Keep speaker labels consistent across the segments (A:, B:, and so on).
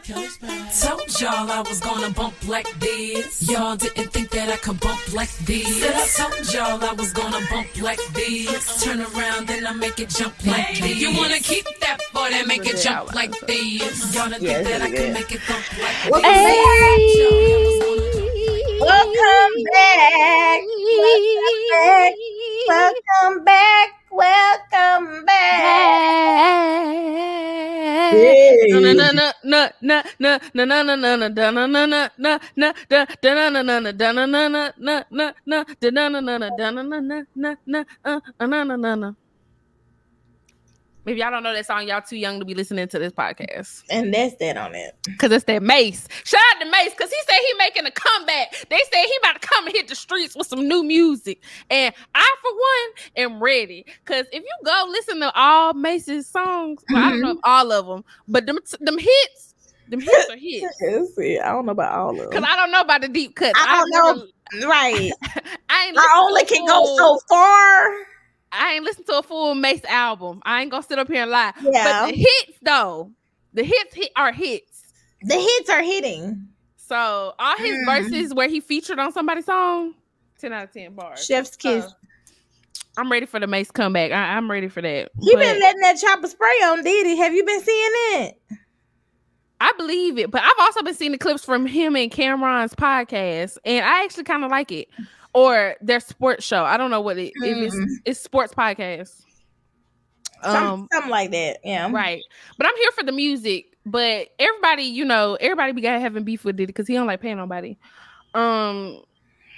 A: Told y'all I was gonna bump like this. Y'all didn't think that I could bump like this. Said I told y'all I was gonna bump like this. Turn around, then I make it jump like this. You wanna keep that boy that make it jump like this. Y'all didn't think that I could make it thump like this.
B: Welcome back. Welcome back.
C: If y'all don't know that song, y'all too young to be listening to this podcast.
B: And that's that on it.
C: Because it's that Mace. Shout out to Mace, because he said he making a comeback. They said he about to come and hit the streets with some new music. And I, for one, am ready. Because if you go listen to all Mace's songs, well, I don't know if all of them, but them hits are hits.
B: I don't know about all of them.
C: Because I don't know about the deep cuts.
B: I don't know. Right.
C: I
B: only can go so far.
C: I ain't listened to a full Mace album. I ain't gonna sit up here and lie.
B: Yeah.
C: But the hits, though, are hits.
B: The hits are hitting.
C: So all his verses where he featured on somebody's song, 10 out of 10 bars.
B: Chef's kiss.
C: I'm ready for the Mace comeback. I'm ready for that.
B: He been letting that chopper spray on Diddy. Have you been seeing it?
C: I believe it, but I've also been seeing the clips from him and Cameron's podcast, and I actually kind of like it. Or their sports show. I don't know what if it's sports podcast.
B: Something like that. Yeah.
C: Right. But I'm here for the music. But everybody be having beef with it because he don't like paying nobody.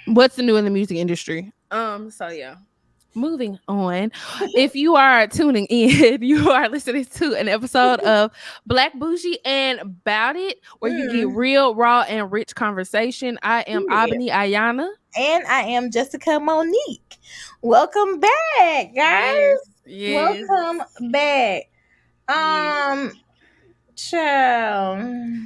C: What's the new in the music industry? So yeah. Moving on. If you are tuning in, you are listening to an episode of Black Bougie and Bout It, where you get real, raw, and rich conversation. I am Ebony Ayana.
B: And I am Jessica Monique. Welcome back, guys.
C: Yes.
B: Welcome back. Child.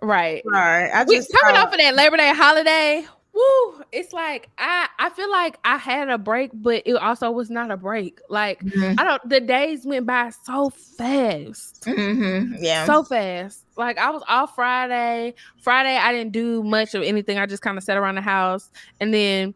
C: Right.
B: Sorry.
C: We coming off of that Labor Day holiday. Woo! It's like I feel like I had a break, but it also was not a break. Like the days went by so fast.
B: Yeah,
C: so fast. Like I was off Friday. I didn't do much of anything. I just kind of sat around the house, and then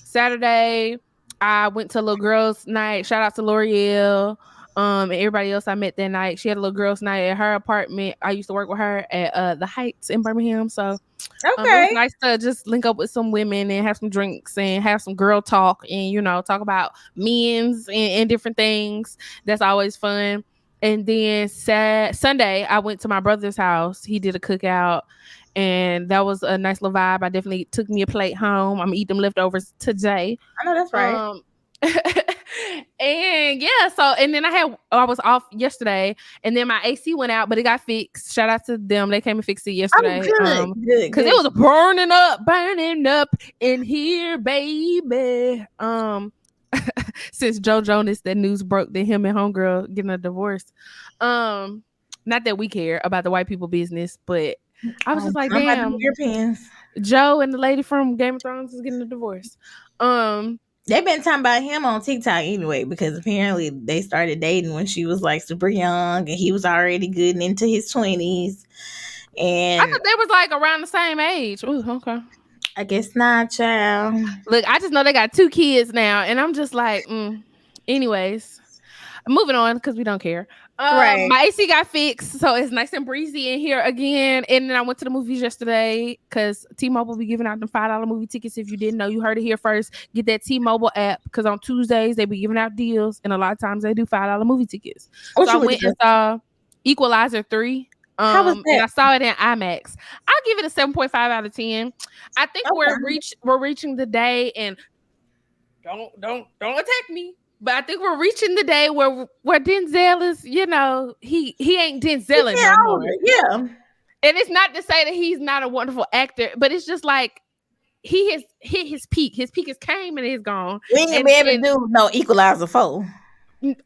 C: Saturday I went to a little girls' night. Shout out to L'Oreal. And everybody else I met that night. She had a little girls' night at her apartment. I used to work with her at the Heights in Birmingham. So it was nice to just link up with some women and have some drinks and have some girl talk and, talk about men's and different things. That's always fun. And then Sunday, I went to my brother's house. He did a cookout. And that was a nice little vibe. I definitely took me a plate home. I'm gonna eat them leftovers today.
B: I know that's right.
C: And yeah, and then I was off yesterday, and then my AC went out, but it got fixed. Shout out to them; they came and fixed it yesterday.
B: Good.
C: Because it was burning up in here, baby. Since Joe Jonas, that news broke that him and homegirl getting a divorce. Not that we care about the white people business, but I was just like, damn, Joe and the lady from Game of Thrones is getting a divorce.
B: They've been talking about him on TikTok anyway, because apparently they started dating when she was like super young and he was already good and into his 20s. And
C: I thought they was like around the same age. Ooh, okay.
B: I guess not, child.
C: Look, I just know they got 2 kids now, and I'm just like, anyways, moving on because we don't care.
B: Right.
C: My AC got fixed, so it's nice and breezy in here again. And then I went to the movies yesterday because T-Mobile be giving out them $5 movie tickets. If you didn't know, you heard it here first. Get that T-Mobile app, because on Tuesdays they be giving out deals, and a lot of times they do $5 movie tickets. So I went and saw Equalizer 3.
B: How was that?
C: And I saw it in IMAX. I'll give it a 7.5 out of 10. I think we're reaching the day, and don't attack me. But I think we're reaching the day where Denzel is, he ain't Denzel anymore.
B: Yeah.
C: And it's not to say that he's not a wonderful actor, but it's just like he has hit his peak. His peak has came and it's gone.
B: We ain't be able to do no Equalizer 4.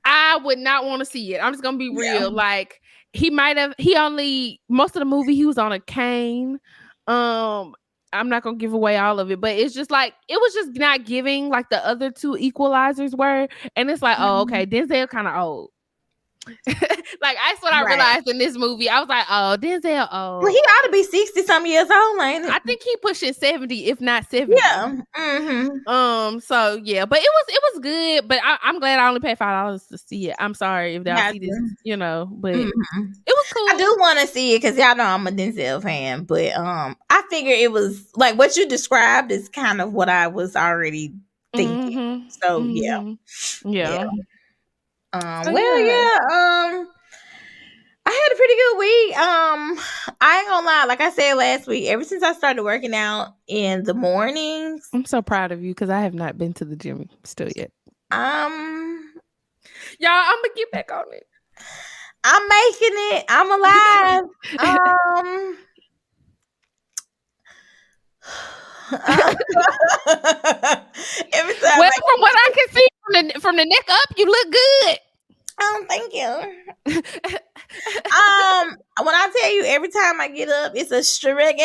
C: I would not want to see it. I'm just gonna be real. Like most of the movie he was on a cane. I'm not gonna give away all of it, but it's just like it was just not giving like the other 2 Equalizers were, and it's like, oh, okay, Denzel kind of old. Like that's what I
B: Right.
C: realized in this movie. I was like, oh, Denzel.
B: Well, he ought to be 60-some years old, ain't it?
C: I think he pushing 70, if not 70.
B: Yeah. Mm-hmm.
C: So yeah, but it was good. But I'm glad I only paid $5 to see it. I'm sorry if y'all see this, but it was cool.
B: I do want to see it because y'all know I'm a Denzel fan, but I figure it was like what you described is kind of what I was already thinking. So yeah. I had a pretty good week. I ain't gonna lie, like I said last week, ever since I started working out in the mornings,
C: I'm so proud of you because I have not been to the gym still yet. Y'all, I'm gonna get back on it.
B: I'm making it. I'm alive. Every time
C: from what I can see from the neck up, you look good.
B: Thank you. When I tell you, every time I get up, it's a struggle.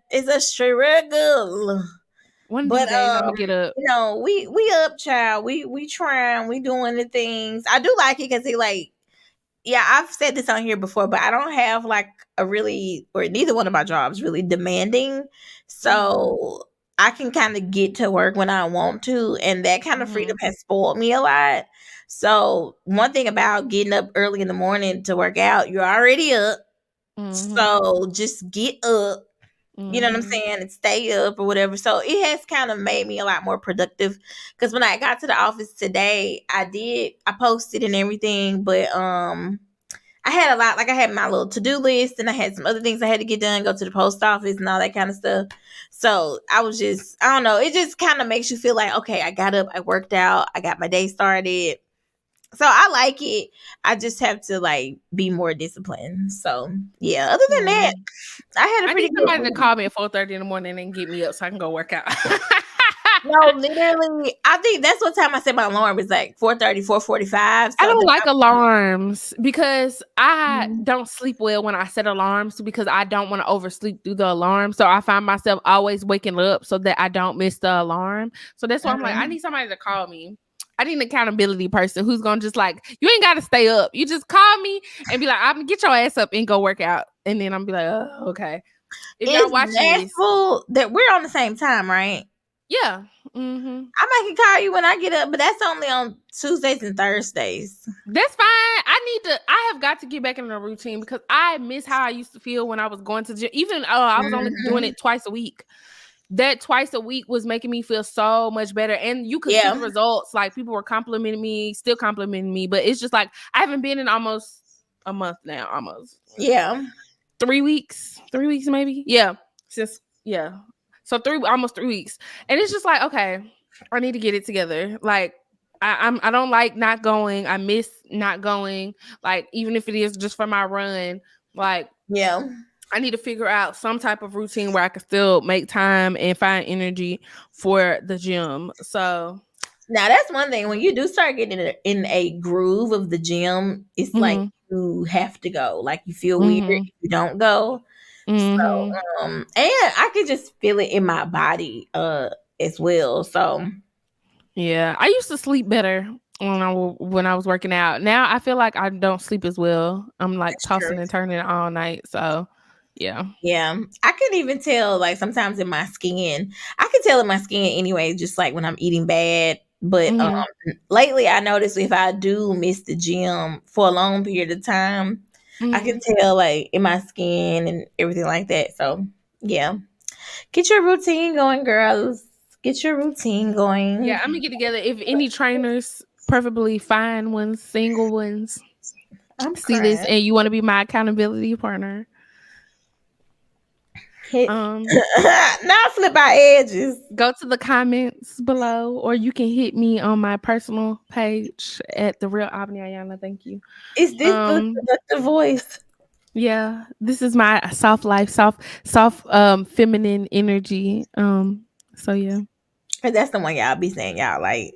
B: It's a struggle.
C: One of these days, I'm gonna get up.
B: We up, child. We trying. We doing the things. I do like it because I've said this on here before, but I don't have like neither one of my jobs really demanding. So I can kind of get to work when I want to. And that kind of freedom has spoiled me a lot. So one thing about getting up early in the morning to work out, you're already up. So just get up. You know what I'm saying? And stay up or whatever. So it has kind of made me a lot more productive. Because when I got to the office today, I posted and everything, but I had a lot, like I had my little to-do list and I had some other things I had to get done, go to the post office and all that kind of stuff. So I don't know, it just kind of makes you feel like, okay, I got up, I worked out, I got my day started. So I like it. I just have to like be more disciplined. So yeah, other than that, I need
C: somebody to call me at 4:30 in the morning and get me up so I can go work out.
B: No, literally, I think that's what time I set my alarm is like 4:30, 4:45. So
C: I don't like alarms because I don't sleep well when I set alarms because I don't want to oversleep through the alarm. So I find myself always waking up so that I don't miss the alarm. So that's why I'm like, I need somebody to call me. I need an accountability person who's going to just like, you ain't got to stay up. You just call me and be like, I'm going to get your ass up and go work out. And then I'm be like, oh, okay. If y'all watching this,
B: that we're on the same time, right?
C: Yeah.
B: I might can call you when I get up, but that's only on Tuesdays and Thursdays.
C: That's fine. I have got to get back in a routine because I miss how I used to feel when I was going to the gym. Even I was only doing it twice a week. That twice a week was making me feel so much better. And you could see the results. Like people were complimenting me, still complimenting me. But it's just like I haven't been in almost a month now. Almost.
B: Yeah.
C: 3 weeks. 3 weeks maybe. Yeah. So almost 3 weeks. And it's just like, okay, I need to get it together. Like I don't like not going. I miss not going. Like even if it is just for my run, like I need to figure out some type of routine where I can still make time and find energy for the gym. So
B: now that's one thing. When you do start getting in a groove of the gym, it's like you have to go. Like you feel weird if you don't go. So and I could just feel it in my body as well. So
C: yeah, I used to sleep better when I was working out. Now I feel like I don't sleep as well. I'm like tossing and turning all night. So yeah.
B: I can even tell like sometimes in my skin. I can tell in my skin anyway, just like when I'm eating bad. But lately I noticed if I do miss the gym for a long period of time, I can tell like in my skin and everything like that. So yeah. Get your routine going, girls. Get your routine going.
C: Yeah, I'm gonna get together. If any trainers, preferably fine ones, single ones, see this and you want to be my accountability partner.
B: Not flip our edges.
C: Go to the comments below, or you can hit me on my personal page at The Real Albany Ayana. Thank you.
B: Is this the voice?
C: Yeah, this is my soft life, soft feminine energy. So yeah.
B: And that's the one y'all be saying y'all like.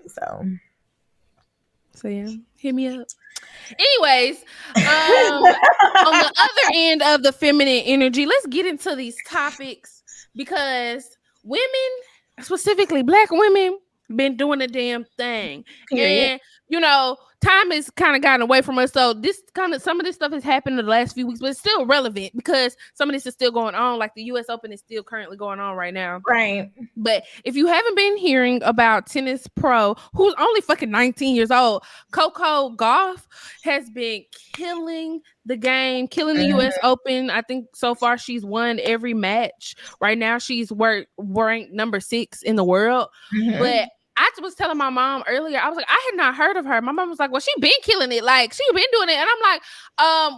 C: So yeah, hit me up. Anyways, on the other end of the feminine energy, let's get into these topics because women, specifically Black women, been doing the damn thing. Period. And time has kind of gotten away from us. So some of this stuff has happened in the last few weeks, but it's still relevant because some of this is still going on. Like the U.S. Open is still currently going on right now.
B: Right.
C: But if you haven't been hearing about tennis pro, who's only fucking 19 years old, Coco Gauff has been killing the game, killing the U.S. Open. I think so far she's won every match. Right now she's ranked number 6 in the world. But I was telling my mom earlier, I was like, I had not heard of her. My mom was like, well, she been killing it. Like, she been doing it. And I'm like,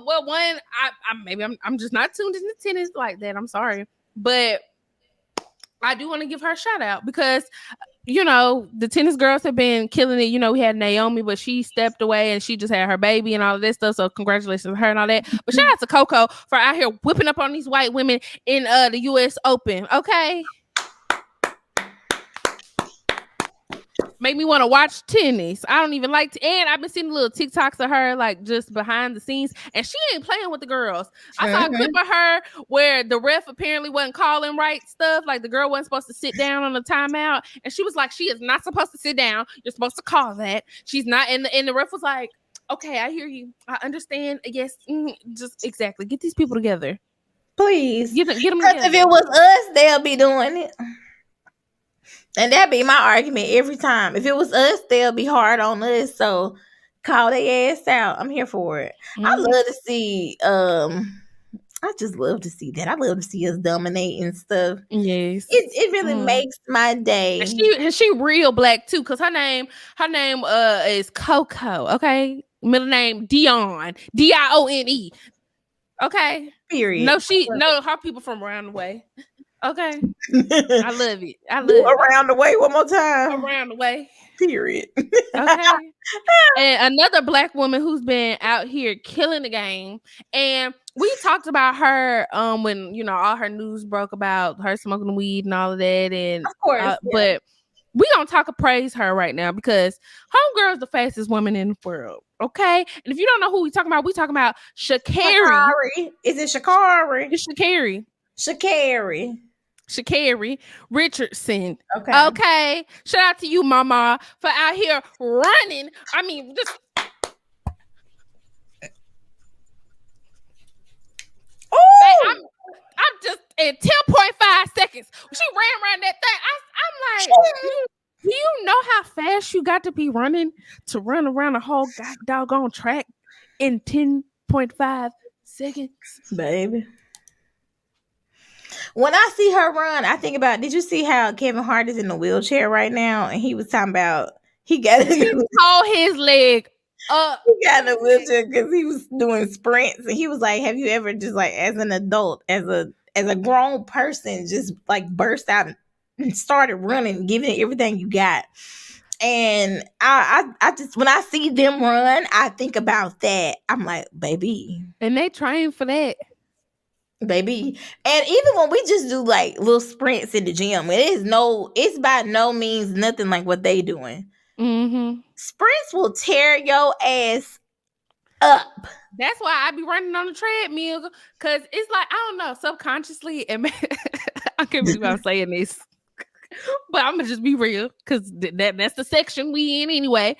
C: well, one, maybe I'm just not tuned into tennis like that. I'm sorry. But I do want to give her a shout out because, you know, the tennis girls have been killing it. You know, we had Naomi, but she stepped away and she just had her baby and all of this stuff. So congratulations to her and all that. But shout out to Coco for out here whipping up on these white women in the U.S. Open. Okay. Make me want to watch tennis. I don't even like to, and I've been seeing little TikToks of her like just behind the scenes, and she ain't playing with the girls. I saw a clip of her where the ref apparently wasn't calling right stuff, like the girl wasn't supposed to sit down on the timeout, and she was like, she is not supposed to sit down. You're supposed to call that. She's not, and the ref was like, okay, I hear you. I understand. Yes, just exactly. Get these people together.
B: Please.
C: Get them together.
B: If it was us, they'll be doing it. And that'd be my argument every time. If it was us, they'll be hard on us. So call their ass out. I'm here for it. I love to see I just love to see that. I love to see us dominating stuff.
C: Yes.
B: It really makes my day.
C: And she real black too, because her name is Coco. Okay. Middle name Dione. Dione. Okay.
B: Period.
C: No, her people from around the way. Okay. I love it.
B: Around the way one more time.
C: Around the way.
B: Period.
C: Okay. And another black woman who's been out here killing the game. And we talked about her when, you know, all her news broke about her smoking weed and all of that. And
B: of course,
C: but we don't praise her right now because homegirl is the fastest woman in the world. Okay. And if you don't know who we talking about Sha'Carri.
B: Is it Sha'Carri?
C: It's Sha'Carri. Sha'Carri Richardson. Okay. Shout out to you, mama, for out here running. I mean, just I'm just in 10.5 seconds. She ran around that thing. I'm like, do you know how fast you got to be running to run around a whole doggone track in 10.5 seconds?
B: Baby. When I see her run, I think about, did you see how Kevin Hart is in the wheelchair right now? And he was talking about he
C: hold his leg up.
B: He got in a wheelchair because he was doing sprints. And he was like, have you ever just like as an adult, as a grown person, just like burst out and started running, giving it everything you got? And I just, when I see them run, I think about that. I'm like, baby.
C: And they train for that.
B: Baby. And even when we just do like little sprints in the gym, it's by no means nothing like what they doing. Sprints will tear your ass up.
C: That's why I be running on the treadmill, because it's like, I don't know, subconsciously, and I can't believe I'm saying this, but I'm gonna just be real, because that's the section we in anyway.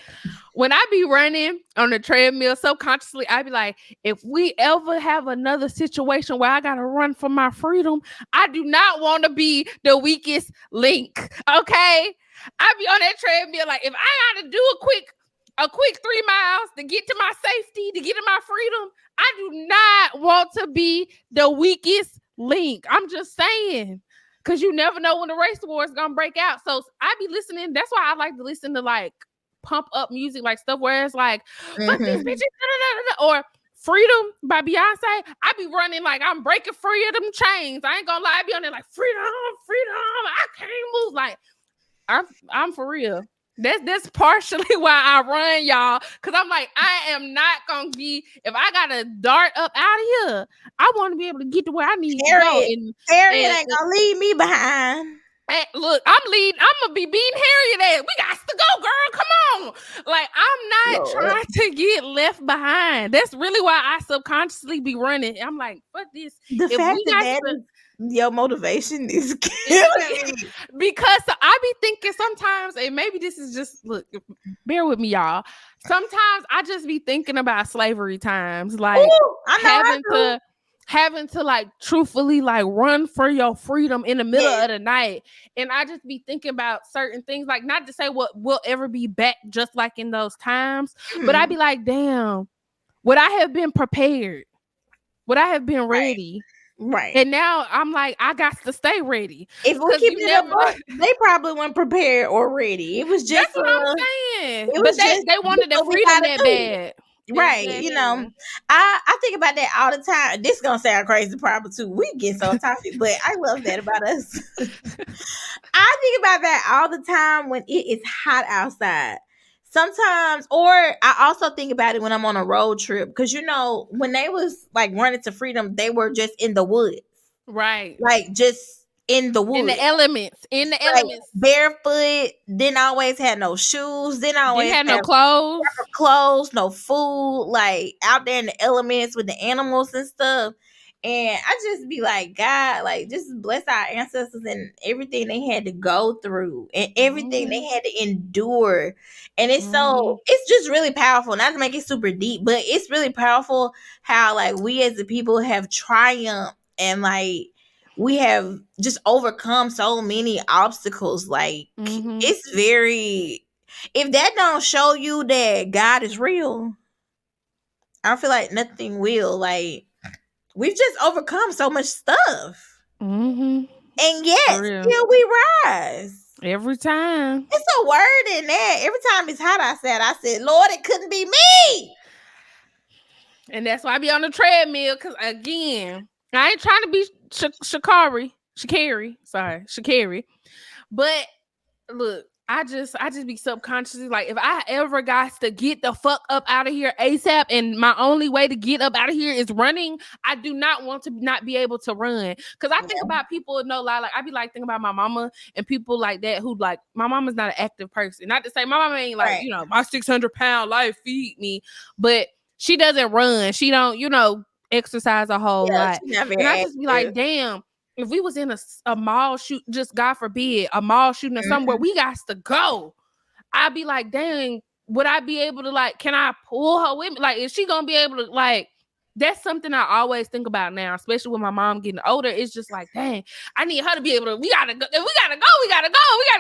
C: When I be running on the treadmill, subconsciously, I be like, if we ever have another situation where I gotta run for my freedom, I do not want to be the weakest link. Okay, I be on that treadmill like, if I gotta do a quick 3 miles to get to my safety, to get to my freedom, I do not want to be the weakest link. I'm just saying. Because you never know when the race war is going to break out. So I be listening. That's why I like to listen to like pump up music, like stuff where it's like, fuck these bitches, or Freedom by Beyonce. I be running like I'm breaking free of them chains. I ain't gonna lie. I be on there like, freedom. I can't move. Like, I'm for real. That's partially why I run, y'all. Because I'm like, I am not going to be, if I got to dart up out of here, I want to be able to get to where I need to go.
B: And ain't going to leave me behind.
C: Hey, look, I'm gonna be beating Harriet ass. We got to go, girl. Come on. Like, I'm not
B: Lord.
C: trying to get left behind. That's really why I subconsciously be running. I'm like, fuck this.
B: The
C: If
B: fact
C: we
B: that
C: got
B: that
C: to,
B: is your motivation is killing me.
C: because I be thinking sometimes, and maybe this is just, look, bear with me, y'all. Sometimes I just be thinking about slavery times, like
B: Ooh, I know I
C: having to like truthfully like run for your freedom in the
B: do.
C: middle
B: Yes.
C: of the night. And I just be thinking about certain things, like, not to say what will ever be back just like in those times, but I
B: Mhm.
C: be like, damn, would I have been prepared? Would I have been ready?
B: Right.
C: And now I'm like, I got to stay ready.
B: If we
C: Because
B: keep
C: you
B: it a
C: never
B: buck, they probably weren't prepared or ready. It was just
C: that's what I'm saying.
B: it
C: But
B: was just
C: they
B: this
C: wanted the
B: what we
C: freedom
B: gotta
C: that
B: do.
C: bad.
B: Right. You know,
C: Exactly.
B: I think about that all the time. This gonna sound crazy probably too. We get so toxic, but I love that about us. I think about that all the time when it is hot outside. Sometimes, or I also think about it when I'm on a road trip. Cause you know, when they was like running to freedom, they were just in the woods.
C: Right.
B: Like just in the
C: In
B: woods.
C: the elements. In the
B: Like
C: elements.
B: barefoot, didn't always have no shoes, didn't
C: Didn't
B: always
C: have no
B: have
C: clothes.
B: clothes, no food, like out there in the elements with the animals and stuff. And I just be like, God, like just bless our ancestors and everything they had to go through and everything they had to endure. And it's just really powerful. Not to make it super deep, but it's really powerful how like we as the people have triumphed and like we have just overcome so many obstacles. Like it's very if that don't show you that God is real, I feel like nothing will. Like we've just overcome so much stuff,
C: Mm-hmm.
B: and
C: For
B: yet
C: real.
B: still we rise.
C: Every time.
B: It's a word in there. Every time it's hot I said, Lord, it couldn't be me.
C: And that's why I be on the treadmill. Cause again, I ain't trying to be Shakari. But look, I just be subconsciously like, if I ever got to get the fuck up out of here ASAP, and my only way to get up out of here is running, I do not want to not be able to run. Cause I think about people, no lie, like I be like thinking about my mama and people like that who like, my mama's not an active person. Not to say my mama ain't like,
B: Right.
C: you know, my 600-pound life feed me, but she doesn't run. She don't, you know, exercise a whole
B: Yeah,
C: lot.
B: she's not very
C: And I just be like,
B: active.
C: damn, if we was in a mall shoot, just God forbid, a mall shooting or somewhere, we got to go. I'd be like, dang, would I be able to, like, can I pull her with me? Like, is she gonna be able to, like, that's something I always think about now, especially with my mom getting older. It's just like, dang, I need her to be able to, we gotta go, we gotta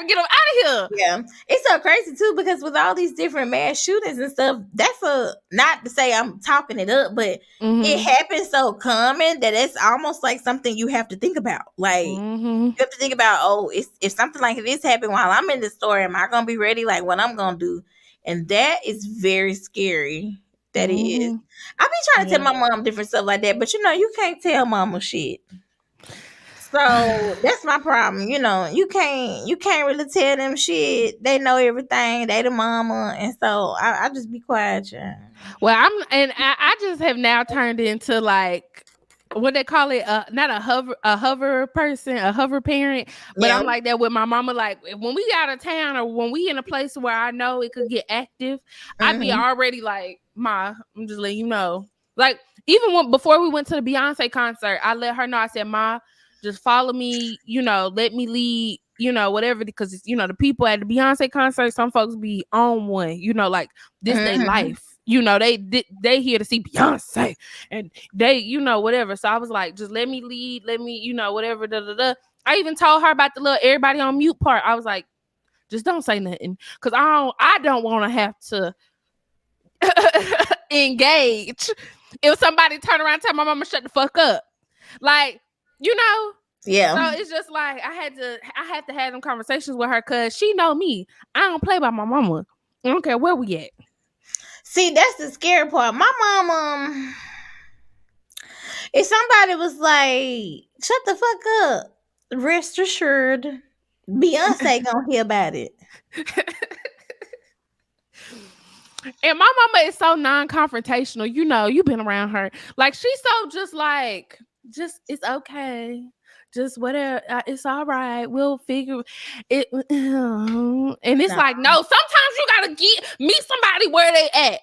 C: get them out of here.
B: Yeah, it's so crazy too because with all these different mass shootings and stuff, that's a not to say I'm talking it up, but it happens so common that it's almost like something you have to think about. Like you have to think about, oh, if something like this happened while I'm in the store, am I gonna be ready? Like what I'm gonna do, and that is very scary. That is. I be trying to tell my mom different stuff like that, but you know you can't tell mama shit. So that's my problem. You know, you can't really tell them shit. They know everything. They the mama, and so I just be quiet, yeah.
C: Well, I just have now turned into like what they call it, not a hover person, a hover parent, but
B: Yeah.
C: I'm like that with my mama. Like when we out of town or when we in a place where I know it could get active, I'd be already like, Ma, I'm just letting you know. Like even before we went to the Beyonce concert, I let her know. I said, Ma, just follow me, you know, let me lead, you know, whatever, because you know the people at the Beyonce concert, some folks be on one, you know, like this they life. You know, they here to see Beyonce and they, you know, whatever. So I was like, just let me lead, let me, you know, whatever. I even told her about the little everybody on mute part. I was like, just don't say nothing, because I don't want to have to engage if somebody turn around and tell my mama shut the fuck up, like, you know.
B: Yeah.
C: So it's just like I had to have them conversations with her, because she know me. I don't play by my mama. I don't care where we at.
B: See, that's the scary part. My mom, if somebody was like, shut the fuck up, rest assured, Beyonce gonna hear about it.
C: And my mama is so non-confrontational. You know, you've been around her. Like, she's so just like, it's okay. just whatever. It's all right. We'll figure it. And it's like, no, sometimes you gotta meet somebody where they at.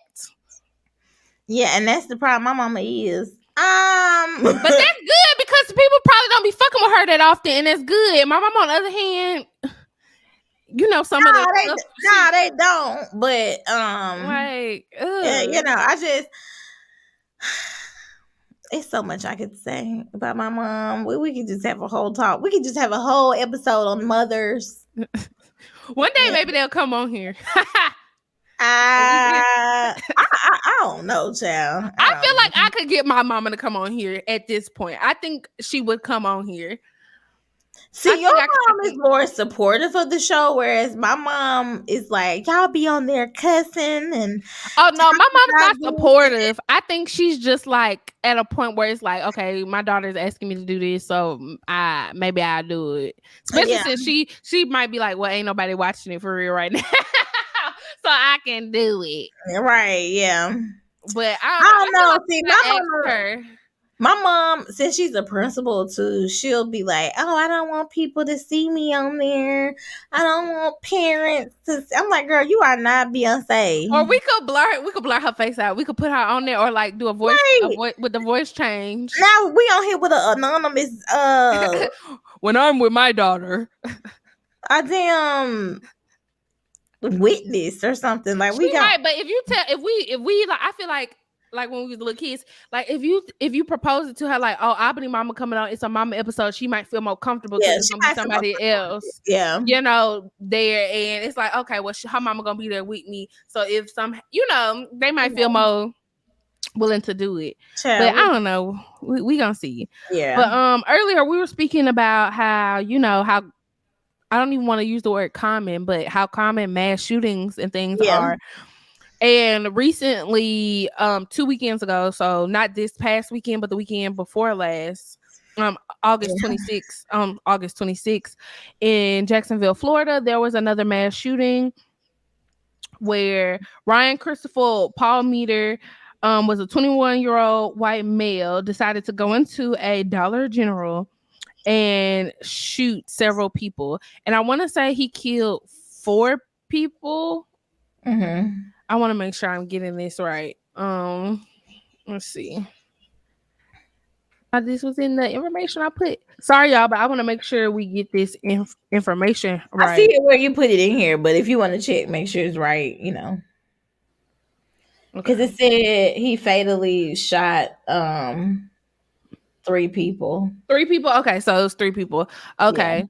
B: Yeah, and that's the problem. My mama is.
C: But that's good because people probably don't be fucking with her that often, and that's good. My mama, on the other hand, some of the stuff.
B: They don't. But
C: like,
B: I just. It's so much I could say about my mom. We could just have a whole talk. We could just have a whole episode on mothers.
C: One day, maybe they'll come on here.
B: I don't know, child.
C: I feel like I could get my mama to come on here at this point. I think she would come on here.
B: See, your mom is more supportive of the show, whereas my mom is like, y'all be on there cussing and.
C: Oh no, my mom's not supportive. I think she's just like at a point where it's like, okay, my daughter's asking me to do this, so maybe I'll do it. Especially since she might be like, well, ain't nobody watching it for real right now, so I can do it.
B: Right? Yeah.
C: But I don't know. See,
B: my mom, since she's a principal too, she'll be like, "Oh, I don't want people to see me on there. I don't want parents to." I'm like, "Girl, you are not Beyonce."
C: Or we could blur her face out. We could put her on there, or like do a voice with the voice change.
B: Now we on here with an anonymous.
C: When I'm with my daughter,
B: a damn witness or something like we got.
C: Right, but if we like, I feel like when we was little kids, like if you propose it to her, like, oh, Albany mama coming on, it's a mama episode, she might feel more comfortable because it's gonna be somebody else, there, and it's like, okay, well, her mama gonna be there with me, so if they might feel more willing to do it. But I don't know, we gonna see. But earlier we were speaking about how how I don't even want to use the word common, but how common mass shootings and things are. And recently, 2 weekends ago, so not this past weekend, but the weekend before last, August 26th, in Jacksonville, Florida, there was another mass shooting where Ryan Christopher Palmeter was a 21-year-old white male, decided to go into a Dollar General and shoot several people. And I want to say he killed 4 people.
B: Mm-hmm.
C: I want to make sure I'm getting this right. Let's see. This was in the information I put. Sorry, y'all, but I want to make sure we get this information right.
B: I see it where you put it in here, but if you want to check, make sure it's right, Because it said he fatally shot 3 people.
C: 3 people? Okay, so it was 3 people. Okay. Yeah.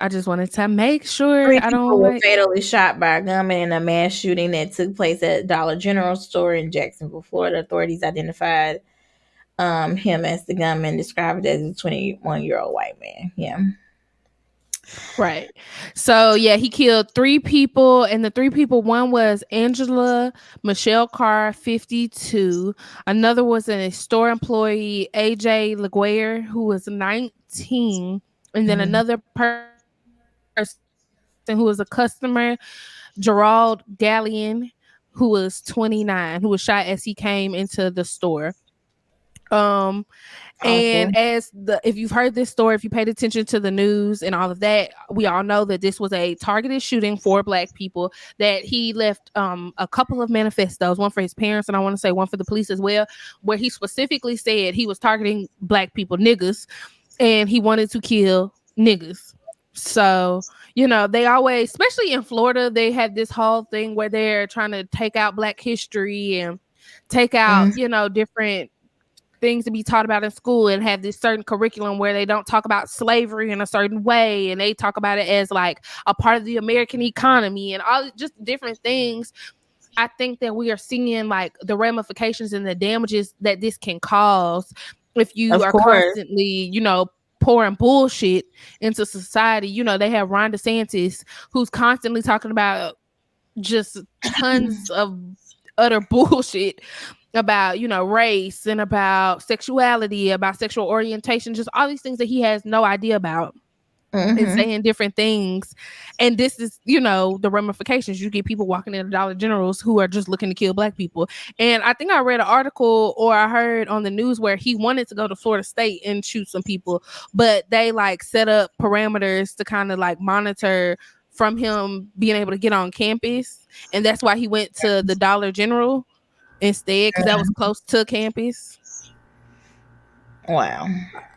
C: I just wanted to make sure
B: 3 people were fatally shot by a gunman in a mass shooting that took place at Dollar General store in Jacksonville, Florida. Authorities identified him as the gunman, described as a 21-year-old white man. Yeah.
C: Right. So, he killed 3 people, and the 3 people, one was Angela Michelle Carr, 52. Another was a store employee, AJ LaGuerre, who was 19. And then another person who was a customer, Gerald Gallion, who was 29, who was shot as he came into the store. And if you've heard this story, if you paid attention to the news and all of that, we all know that this was a targeted shooting for Black people, that he left a couple of manifestos, one for his parents and I want to say one for the police as well, where he specifically said he was targeting Black people, niggas, and he wanted to kill niggas. So, they always, especially in Florida, they had this whole thing where they're trying to take out Black history and take out, different things to be taught about in school, and have this certain curriculum where they don't talk about slavery in a certain way, and they talk about it as like a part of the American economy and all just different things. I think that we are seeing like the ramifications and the damages that this can cause if you are constantly, pouring bullshit into society. They have Ron DeSantis, who's constantly talking about just tons of utter bullshit about, race and about sexuality, about sexual orientation, just all these things that he has no idea about. and
B: Mm-hmm.
C: saying different things. And this is, you know, the ramifications. You get people walking in the Dollar Generals who are just looking to kill Black people. And I think I read an article or I heard on the news where he wanted to go to Florida State and shoot some people, but they like set up parameters to kind of like monitor from him being able to get on campus. And that's why he went to the Dollar General instead, because that was close to campus.
B: Wow.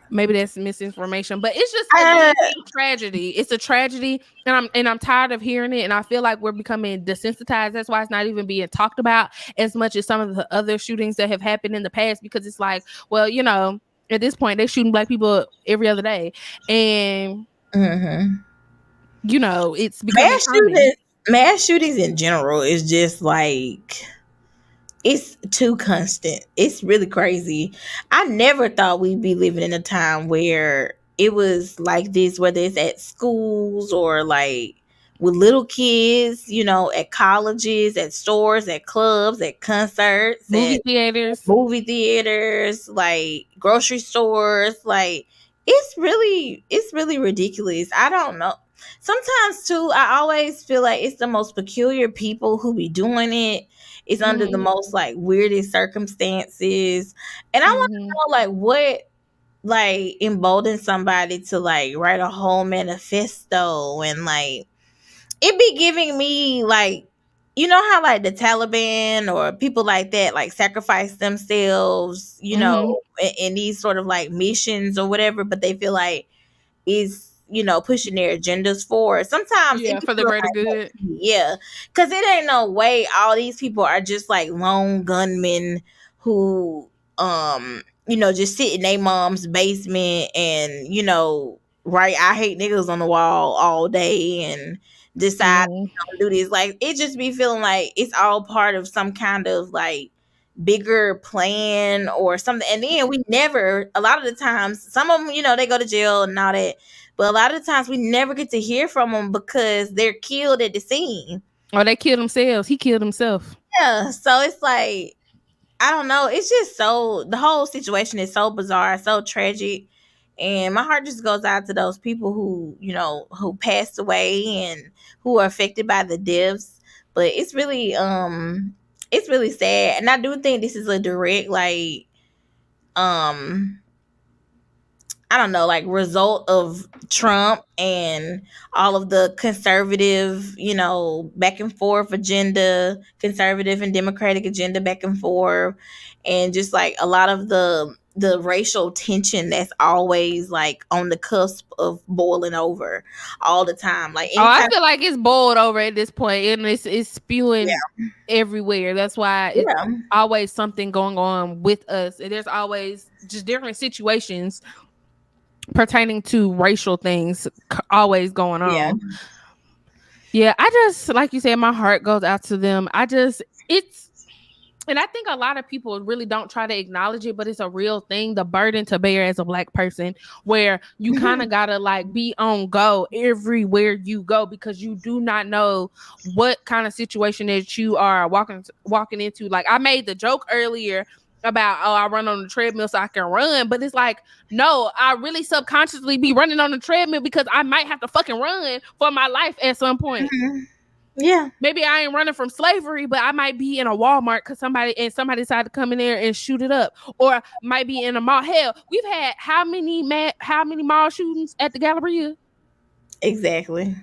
C: Maybe that's misinformation, but it's just again
B: Uh,
C: a tragedy. It's a tragedy, and I'm tired of hearing it, and I feel like we're becoming desensitized. That's why it's not even being talked about as much as some of the other shootings that have happened in the past, because it's like, well, you know, at this point they're shooting Black people every other day, and
B: mm-hmm.
C: you know, it's becoming common.
B: Mass shootings in general is just like, it's too constant. It's really crazy. I never thought we'd be living in a time where it was like this, whether it's at schools or like with little kids, you know, at colleges, at stores, at clubs, at concerts,
C: Movie
B: at
C: theaters.
B: movie theaters, like grocery stores. Like, it's really ridiculous. I don't know. Sometimes too, I always feel like it's the most peculiar people who be doing it. It's under the
C: Mm-hmm.
B: most like weirdest circumstances. And I want to
C: Mm-hmm.
B: know like what like emboldened somebody to like write a whole manifesto, and like it be giving me like, you know how like the Taliban or people like that like sacrifice themselves, you
C: Mm-hmm.
B: know, in these sort of like missions or whatever, but they feel like is, you know, pushing their agendas forward. Sometimes it
C: Yeah,
B: be
C: for the
B: feeling
C: greater
B: like that
C: good.
B: to me, yeah, because it ain't no way all these people are just like lone gunmen who, you know, just sit in their mom's basement and, you know, write "I hate niggas" on the wall all day and decide
C: Mm-hmm.
B: to do this. Like, it just be feeling like it's all part of some kind of like bigger plan or something. And then we never, a lot of the times, some of them, you know, they go to jail and all that, but a lot of the times we never get to hear from them because they're killed at the scene.
C: Or they killed themselves. He killed himself.
B: Yeah, so it's like, I don't know, it's just so, the whole situation is so bizarre, so tragic, and my heart just goes out to those people who, you know, who passed away and who are affected by the deaths. But it's really sad, and I do think this is a direct like, um I don't know, like result of Trump and all of the conservative, you know, back and forth agenda, conservative and democratic agenda back and forth, and just like a lot of the racial tension that's always like on the cusp of boiling over all the time. Like
C: Oh, I
B: anytime,
C: feel like it's boiled over at this point, and it's
B: yeah,
C: spewing everywhere. That's why it's
B: yeah,
C: always something going on with us, and there's always just different situations pertaining to racial things always going
B: yeah.
C: on. Yeah, I just like you said, my heart goes out to them. It's and I think a lot of people really don't try to acknowledge it, but it's a real thing. The burden to bear as a Black person, where you kind of gotta like be on go everywhere you go, because you do not know what kind of situation that you are walking into. Like I made the joke earlier about, oh, I run on the treadmill so I can run, but it's like, no, I really subconsciously be running on the treadmill because I might have to fucking run for my life at some point.
B: Mhm. Yeah,
C: Maybe I ain't running from slavery, but I might be in a Walmart because somebody decided to come in there and shoot it up, or might be in a mall. Hell, we've had how many mall shootings at the Galleria,
B: exactly.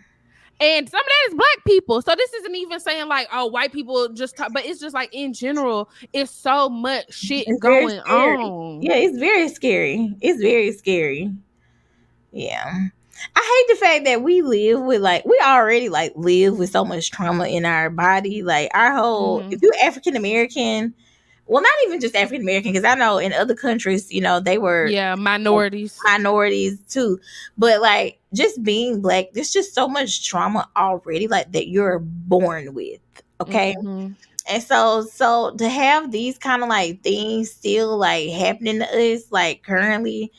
C: and some of that is Black people. So this isn't even saying like, oh, white people just talk, but it's just like in general, it's so much shit
B: It's very
C: going
B: scary.
C: on.
B: Yeah, it's very scary. It's very scary. Yeah. I hate the fact that we live with like, we already like live with so much trauma in our body. Like our whole, if
C: Mm-hmm.
B: you're African American, well, not even just African American, because I know in other countries, you know, they were
C: Yeah, minorities.
B: minorities too. But like just being Black, there's just so much trauma already, like that you're born with. Okay.
C: Mm-hmm.
B: And so to have these kind of like things still like happening to us like currently,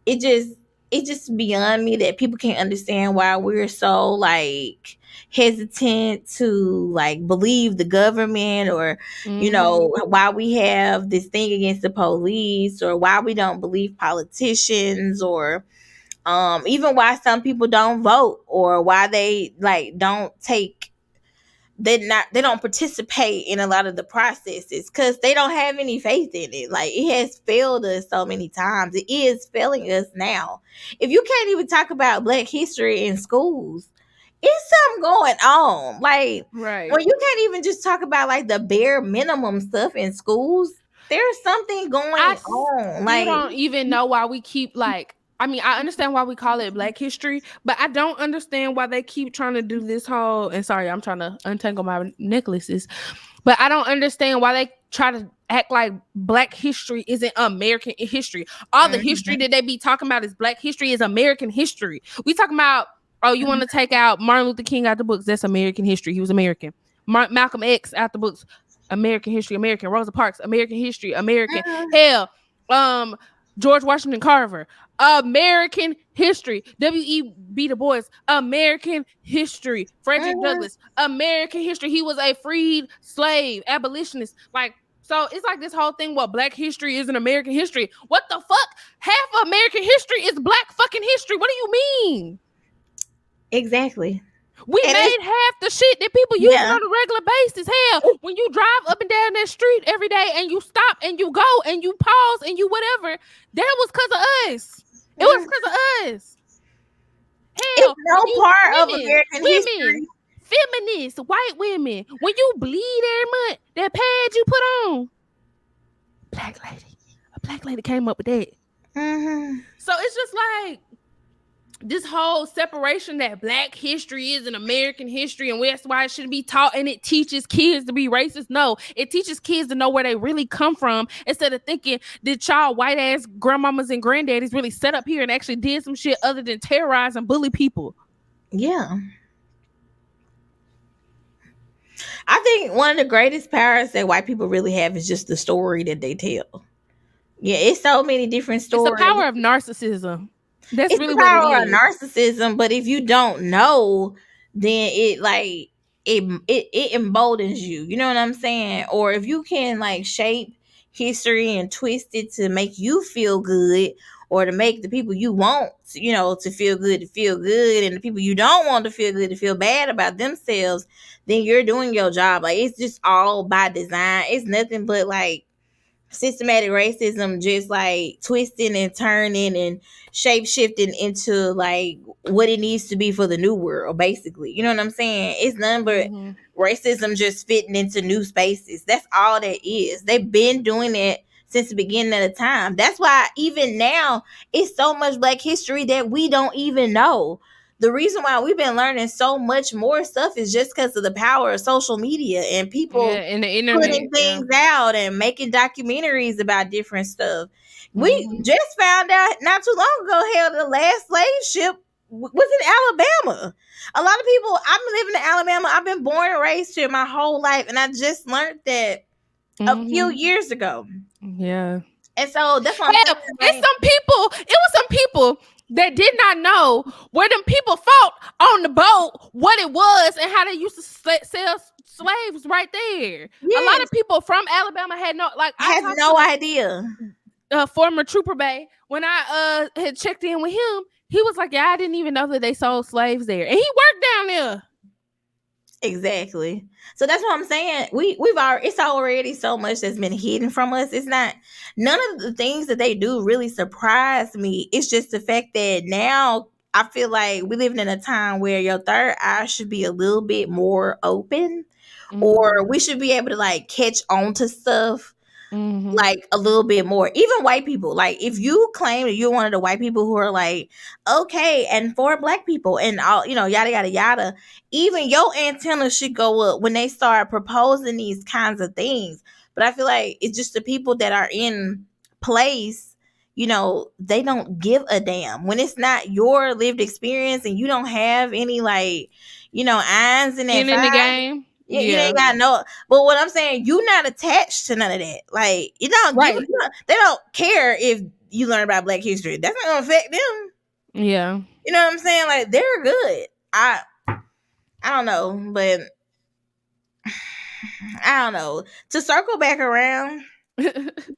B: it just it just beyond me that people can't understand why we're so like hesitant to like believe the government, or you
C: Mm-hmm.
B: know, why we have this thing against the police, or why we don't believe politicians, or Even why some people don't vote, or why they like don't take, they don't participate in a lot of the processes, because they don't have any faith in it. Like, it has failed us so many times. It is failing us now. If you can't even talk about Black history in schools, it's something going on. Like,
C: Right.
B: when you can't even just talk about like the bare minimum stuff in schools, there's something
C: I
B: going on.
C: still
B: Like,
C: don't even know why we keep like. I mean, I understand why we call it Black history, but I don't understand why they keep trying to do this whole. And sorry, I'm trying to untangle my necklaces, but I don't understand why they try to act like Black history isn't American history. All the history that they be talking about is Black history is American history. We talking about, oh, you want to take out Martin Luther King out the books? That's American history. He was American. Malcolm X out the books. American history, American. Rosa Parks, American history, American. Hell, George Washington Carver, American history. W.E.B. Du Bois, American history. Frederick Douglass, American history. He was a freed slave, abolitionist. Like, so it's like this whole thing. What Black history isn't American history? What the fuck? Half of American history is Black fucking history. What do you mean?
B: exactly.
C: We
B: And
C: made half the shit that people use
B: Yeah.
C: on a regular basis. Hell, when you drive up and down that street every day and you stop and you go and you pause and you whatever, that was because of us. It was because of us. Hell,
B: It's no part of
C: women,
B: American history.
C: feminists, white women, when you bleed every month, that pad you put on, a black lady came up with that. So it's just like this whole separation that Black history is an American history and that's why it shouldn't be taught, and it teaches kids to be racist. No, it teaches kids to know where they really come from, instead of thinking that y'all white ass grandmamas and granddaddies really set up here and actually did some shit other than terrorize and bully people.
B: Yeah. I think one of the greatest powers that white people really have is just the story that they tell. Yeah, it's so many different stories.
C: It's the power of narcissism. That's
B: It's
C: really
B: the
C: what
B: power
C: it
B: of
C: is.
B: narcissism, but if you don't know, then it emboldens you. You know what I'm saying? Or if you can like shape history and twist it to make you feel good, or to make the people you want, to feel good, and the people you don't want to feel good to feel bad about themselves, then you're doing your job. Like, it's just all by design. It's nothing but like systematic racism, just like twisting and turning and shape shifting into like what it needs to be for the new world, basically. You know what I'm saying? It's nothing but racism just fitting into new spaces. That's all that is. They've been doing it since the beginning of the time. That's why even now it's so much Black history that we don't even know. The reason why we've been learning so much more stuff is just because of the power of social media and people
C: and the internet
B: putting things out and making documentaries about different stuff. We
C: Mhm.
B: just found out not too long ago, hell, the last slave ship was in Alabama. A lot of people, I've been living in Alabama. I've been born and raised here my whole life, and I just learned that a few years ago.
C: Yeah.
B: And so that's what I'm
C: Hell,
B: saying.
C: it's it was some people that did not know where them people fought on the boat, what it was, and how they used to sell slaves right there. A lot of people from Alabama had no, like, I
B: had no idea.
C: Former Trooper Bay, when I had checked in with him, he was like, yeah, I didn't even know that they sold slaves there, and he worked down there.
B: Exactly. So that's what I'm saying. We've already, it's already so much that's been hidden from us. It's not, none of the things that they do really surprise me. It's just the fact that now I feel like we're living in a time where your third eye should be a little bit more open, or we should be able to like catch on to stuff like a little bit more. Even white people, like if you claim that you're one of the white people who are like, okay, and for Black people and all, yada yada yada, even your antenna should go up when they start proposing these kinds of things. But I feel like it's just the people that are in place, they don't give a damn when it's not your lived experience and you don't have any like, irons in that
C: in the game.
B: You ain't got no, but what I'm saying, you not attached to none of that. Like, you don't
C: Right.
B: they don't care if you learn about Black history. That's not gonna affect them.
C: Yeah.
B: You know what I'm saying? Like, they're good. I don't know, but I don't know. To circle back around,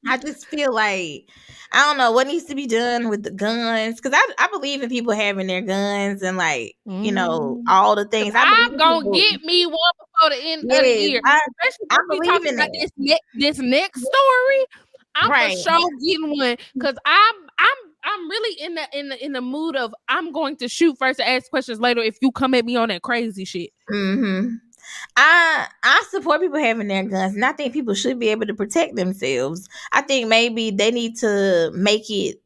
B: I just feel like I don't know what needs to be done with the guns because I believe in people having their guns and like all the
C: Cause
B: things. I believe
C: I'm
B: in
C: gonna
B: people.
C: get me one before the end of the
B: Yes,
C: year. Especially
B: I
C: when we
B: believe
C: talking
B: in
C: about
B: it.
C: this next story. I'm for
B: Right.
C: sure getting one because I'm really in the mood of I'm going to shoot first and ask questions later if you come at me on that crazy shit.
B: Mm-hmm. I support people having their guns, and I think people should be able to protect themselves. I think maybe they need to make it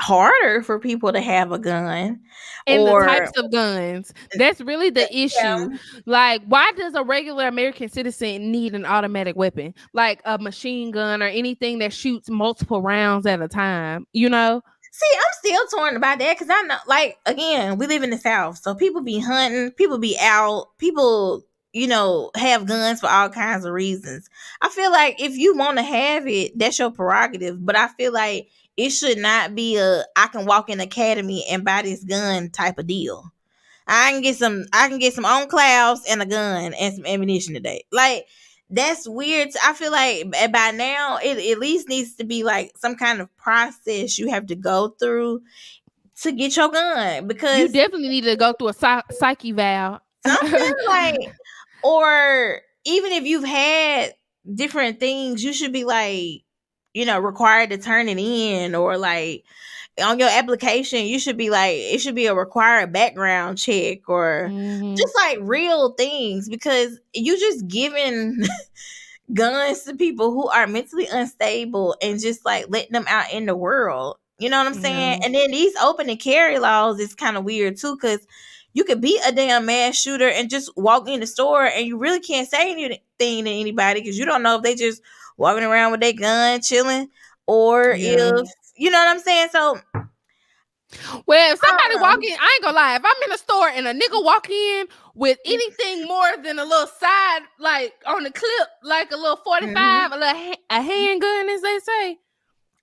B: harder for people to have a gun,
C: And the
B: or
C: types of guns. That's really the issue.
B: yeah.
C: Like, why does a regular American citizen need an automatic weapon? Like a machine gun or anything that shoots multiple rounds at a time, you know?
B: See, I'm still torn about that because I know, like, again, we live in the South, so people be hunting, people be out, people, have guns for all kinds of reasons. I feel like if you want to have it, that's your prerogative, but I feel like it should not be I can walk in academy and buy this gun type of deal. I can get some on clouds and a gun and some ammunition today. Like that's weird. I feel like by now it at least needs to be like some kind of process you have to go through to get your gun
C: You
B: because
C: definitely need to go through a psyche valve.
B: something like or even if you've had different things, you should be like required to turn it in or like on your application, you should be like, it should be a required background check or
C: Mhm.
B: just like real things because you just giving guns to people who are mentally unstable and just like letting them out in the world. You know what I'm saying?
C: Yeah.
B: And then these open and carry laws is kind of weird too because you could be a damn mass shooter and just walk in the store and you really can't say anything to anybody because you don't know if they just walking around with their gun chilling or
C: Yeah.
B: if you know what I'm saying. So
C: Well, if
B: I don't
C: somebody walk
B: know.
C: in, I ain't gonna lie. If I'm in a store and a nigga walk in with anything more than a little side, like on the clip, like a little 45,
B: Mhm.
C: a handgun, as they say,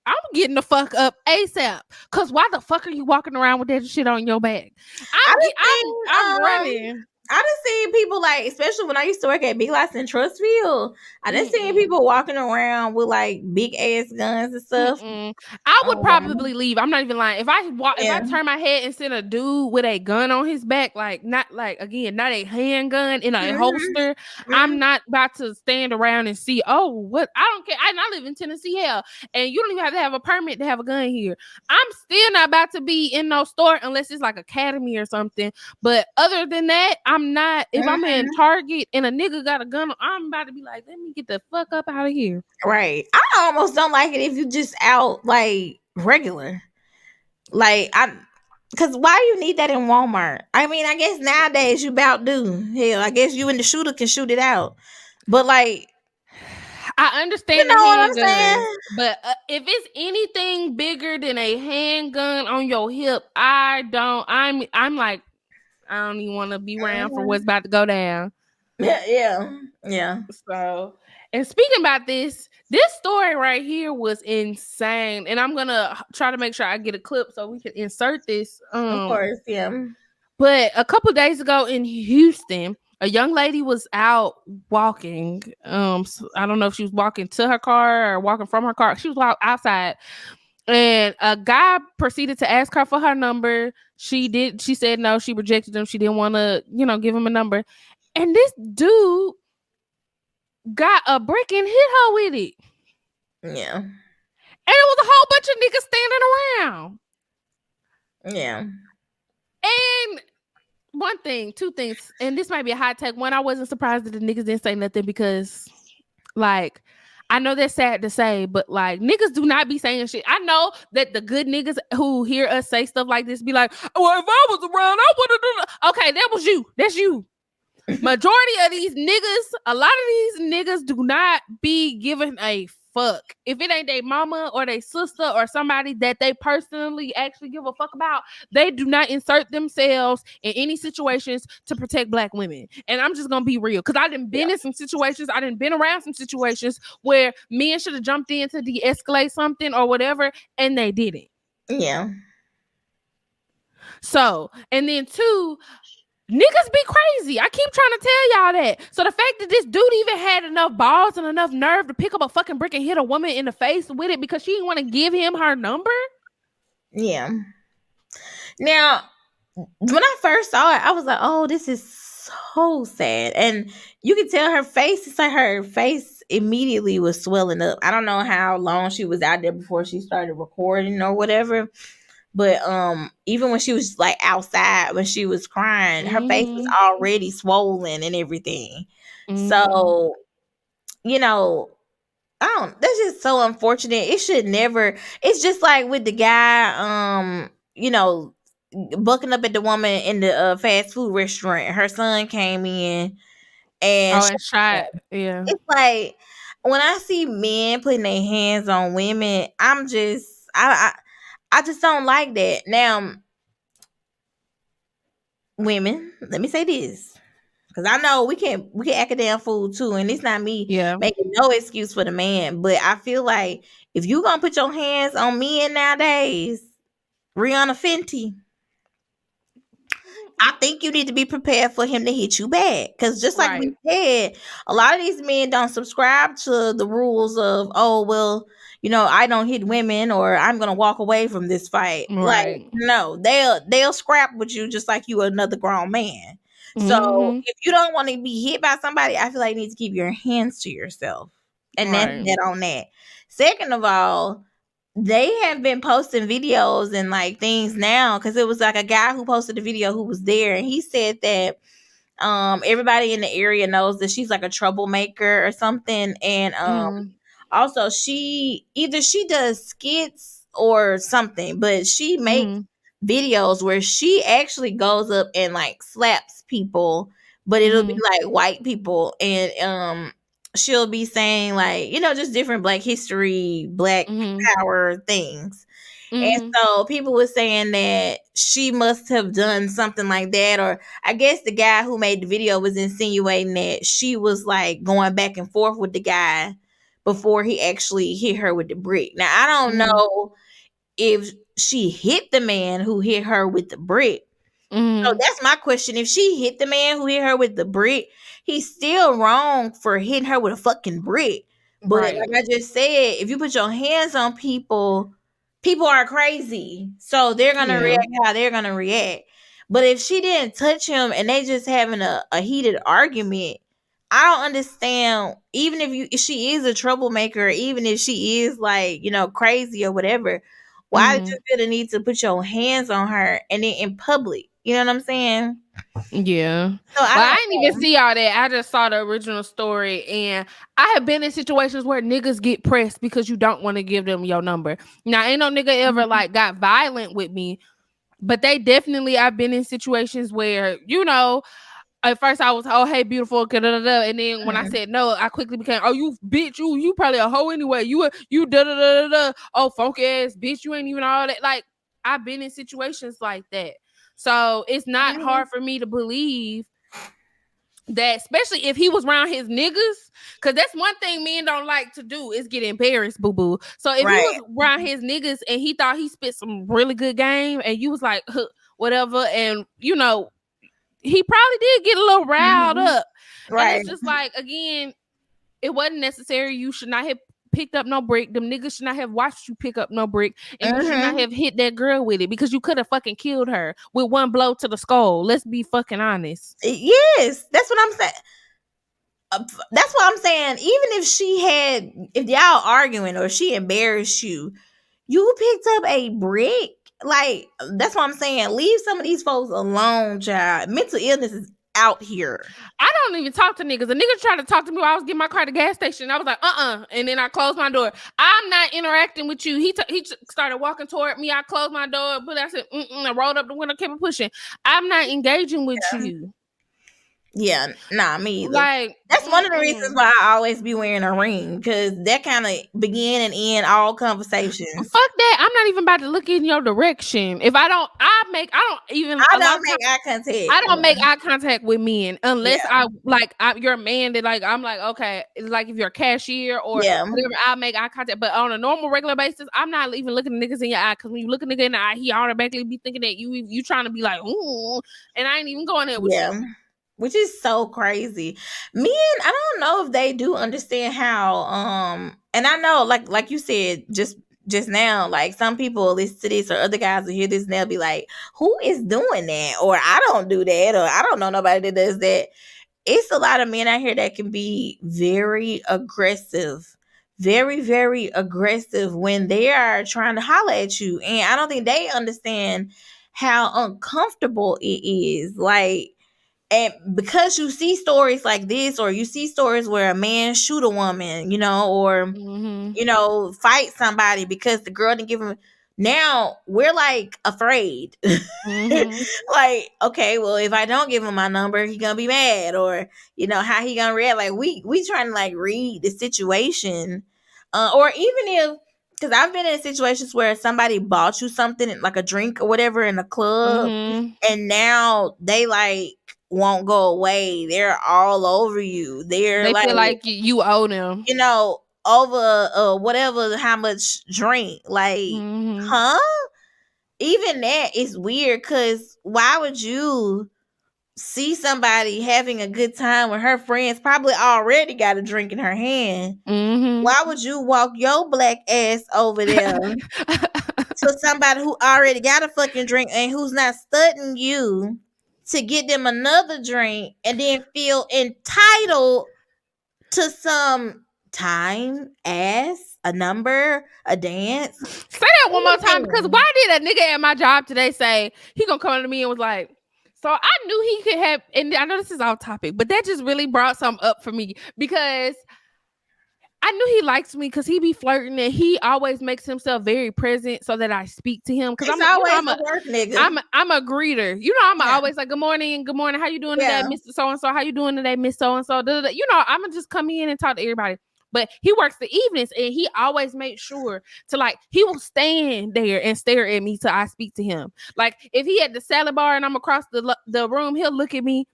C: I'm getting the fuck up ASAP. Cause why the fuck are you walking around with that shit on your back?
B: I
C: I'm
B: done seen
C: running.
B: I done seen people like, especially when I used to work at Big Lots in Trustville. I done seen
C: Mm-mm.
B: people walking around with like big ass guns and stuff.
C: Mm-mm. I would
B: Oh wow.
C: probably leave. I'm not even lying. If I
B: Yeah.
C: turn my head and send a dude with a gun on his back, like not like again, not a handgun in a
B: Mhm.
C: holster,
B: Mhm.
C: I'm not about to stand around and see. Oh, what? I don't care. I live in Tennessee, hell, and you don't even have to have a permit to have a gun here. I'm still not about to be in no store unless it's like Academy or something. But other than that, I'm not. If I'm in
B: Mhm.
C: Target and a nigga got a gun, I'm about to be like, let me get the fuck up out of here.
B: Right. I almost don't like it if you just out like regular. Like I Cause why you need that in Walmart? I mean, I guess nowadays you about do. Hell, I guess you and the shooter can shoot it out. But like,
C: I
B: you
C: understand the
B: know what I'm
C: handguns,
B: saying?
C: but if it's anything bigger than a handgun on your hip, I don't. I'm like, I don't even want to be around for what's about to go down.
B: Yeah, yeah, yeah.
C: So, and speaking about this story right here was insane, and I'm gonna try to make sure I get a clip so we can insert this.
B: Of course, yeah.
C: But a couple days ago in Houston, a young lady was out walking. I don't know if she was walking to her car or walking from her car. She was outside, and a guy proceeded to ask her for her number. She did. She said no. She rejected him. She didn't want to, give him a number. And this dude got a brick and hit her with it.
B: Yeah,
C: And it was a whole bunch of niggas standing around.
B: yeah.
C: And two things, and this might be a hot take. One, I wasn't surprised that the niggas didn't say nothing because, like, I know that's sad to say, but like niggas do not be saying shit. I know that the good niggas who hear us say stuff like this be like, well, if I was around, I would have done it. Okay, that was you. That's you. Majority of these niggas, a lot of these niggas do not be giving a fuck. If it ain't their mama or their sister or somebody that they personally actually give a fuck about, they do not insert themselves in any situations to protect black women. And I'm just gonna be real, because I done been in some situations, I done been around some situations where men should have jumped in to de-escalate something or whatever, and they didn't.
B: Yeah.
C: So, and then two, Niggas be crazy. I keep trying to tell y'all that. So the fact that this dude even had enough balls and enough nerve to pick up a fucking brick and hit a woman in the face with it because she didn't want to give him her number.
B: Yeah. Now, when I first saw it, I was like, "Oh, this is so sad," and you can tell her face. It's like her face immediately was swelling up. I don't know how long she was out there before she started recording or whatever, but even when she was like outside when she was crying, her face was already swollen and everything. So, you know, I don't. That's just so unfortunate. It should never. It's just like with the guy, bucking up at the woman in the fast food restaurant. Her son came in and
C: And shot. Yeah.
B: it's like when I see men putting their hands on women, I'm just I just don't like that. Now, women, let me say this. Cause I know we can act a damn fool too, and it's not me making no excuse for the man. But I feel like if you gonna put your hands on men nowadays, Rihanna Fenty, I think you need to be prepared for him to hit you back. Cause just like we said, a lot of these men don't subscribe to the rules of, oh well, I don't hit women, or I'm gonna walk away from this fight.
C: Right.
B: Like, no, they'll scrap with you just like you another grown man. So if you don't want to be hit by somebody, I feel like you need to keep your hands to yourself. And that's that on that. Second of all, they have been posting videos and like things now, because it was like a guy who posted a video who was there, and he said that everybody in the area knows that she's like a troublemaker or something. And also she does skits or something, but she makes videos where she actually goes up and like slaps people, but it'll be like white people, and she'll be saying like, just different black history, black power things. And so people were saying that she must have done something like that, or I guess the guy who made the video was insinuating that she was like going back and forth with the guy before he actually hit her with the brick. Now, I don't know if she hit the man who hit her with the brick. So that's my question. If she hit the man who hit her with the brick, he's still wrong for hitting her with a fucking brick. But like I just said, if you put your hands on people, people are crazy. So they're going to react how they're going to react. But if she didn't touch him and they just having a heated argument, I don't understand. Even if she is a troublemaker, even if she is like, crazy or whatever, why did you feel the need to put your hands on her and then in public? You know what I'm saying?
C: Yeah.
B: So
C: I didn't even see all that. I just saw the original story, and I have been in situations where niggas get pressed because you don't want to give them your number. Now, ain't no nigga ever like got violent with me, but I've been in situations where, at first I was, oh, hey, beautiful, and then when I said no, I quickly became, oh, you bitch, you probably a hoe anyway. You oh, funky ass bitch, you ain't even all that. Like, I've been in situations like that. So it's not hard for me to believe that, especially if he was around his niggas, because that's one thing men don't like to do is get embarrassed, boo-boo. So if he was around his niggas and he thought he spit some really good game and you was like, whatever, and he probably did get a little riled up. And it's just like, again, it wasn't necessary. You should not have picked up no brick. Them niggas should not have watched you pick up no brick. And you should not have hit that girl with it, because you could have fucking killed her with one blow to the skull. Let's be fucking honest.
B: Yes, that's what I'm saying. That's what I'm saying. Even if y'all arguing or she embarrassed you, you picked up a brick. Like, that's what I'm saying. Leave some of these folks alone, child. Mental illness is out here.
C: I don't even talk to niggas. A nigga tried to talk to me while I was getting my car at the gas station. I was like, and then I closed my door. I'm not interacting with you. He started walking toward me. I closed my door, but I said, I rolled up the window, kept pushing. I'm not engaging with you.
B: Yeah, nah, me either.
C: Like,
B: That's one of the reasons why I always be wearing a ring, because that kind of begin and end all conversations.
C: Fuck that. I'm not even about to look in your direction. If I don't, I don't make
B: eye contact.
C: I don't make eye contact with men unless
B: Yeah.
C: you're a man that like, I'm like, okay, it's like if you're a cashier or
B: Yeah.
C: whatever, I'll make eye contact. But on a normal, regular basis, I'm not even looking at niggas in your eye, because when you look at nigga in the eye, he automatically be thinking that you trying to be like, ooh, and I ain't even going there with you.
B: Which is so crazy. Men, I don't know if they do understand how and I know like you said just now, like some people listen to this or other guys will hear this and they'll be like, who is doing that? Or I don't do that, or I don't know nobody that does that. It's a lot of men out here that can be very aggressive, very, very aggressive when they are trying to holler at you. And I don't think they understand how uncomfortable it is. Like, and because you see stories like this, or you see stories where a man shoot a woman, or fight somebody because the girl didn't give him. Now we're like afraid. Like, okay, well, if I don't give him my number, he gonna be mad, or how he gonna react. Like we trying to like read the situation, or even if, because I've been in situations where somebody bought you something like a drink or whatever in a club, and now they like won't go away. They're all over you. They
C: feel like you owe them.
B: Over whatever, how much drink. Like, huh? Even that is weird, because why would you see somebody having a good time when her friends probably already got a drink in her hand? Why would you walk your black ass over there to somebody who already got a fucking drink and who's not studying you to get them another drink and then feel entitled to some time, ass, a number, a dance?
C: Say that one more time, because why did a nigga at my job today say he gonna come to me and was like, so I knew he could have, and I know this is off topic, but that just really brought something up for me, because I knew he likes me because he be flirting and he always makes himself very present so that I speak to him. Because I'm a
B: work nigga.
C: I'm a greeter. I'm always like, good morning. How you doing today, Mr. So-and-so? How you doing today, Miss So-and-so? I'm gonna just come in and talk to everybody. But he works the evenings and he always makes sure to, like, he will stand there and stare at me till I speak to him. Like, if he at the salad bar and I'm across the room, he'll look at me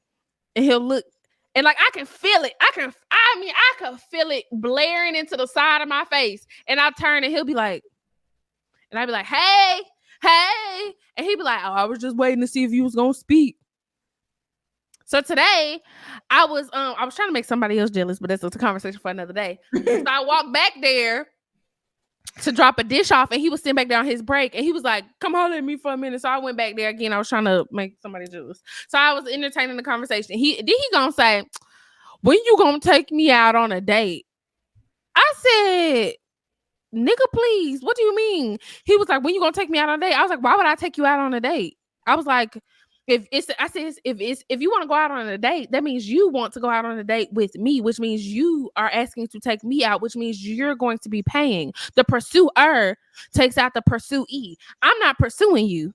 C: and he'll look. And like, I can feel it. I can feel it blaring into the side of my face. And I'll turn and he'll be like, and I'll be like, hey. And he'd be like, oh, I was just waiting to see if you was going to speak. So today I was trying to make somebody else jealous, but that's a conversation for another day. So I walked back there to drop a dish off, and he was sitting back down his break, and he was like, come holler at me for a minute. So I went back there again. I was trying to make somebody jealous. So I was entertaining the conversation. He gonna say, when you gonna take me out on a date? I said, nigga, please, what do you mean? He was like, when you gonna take me out on a date? I was like, why would I take you out on a date? I was like, if you want to go out on a date, that means you want to go out on a date with me, which means you are asking to take me out, which means you're going to be paying. The pursuer takes out the pursuee. I'm not pursuing you.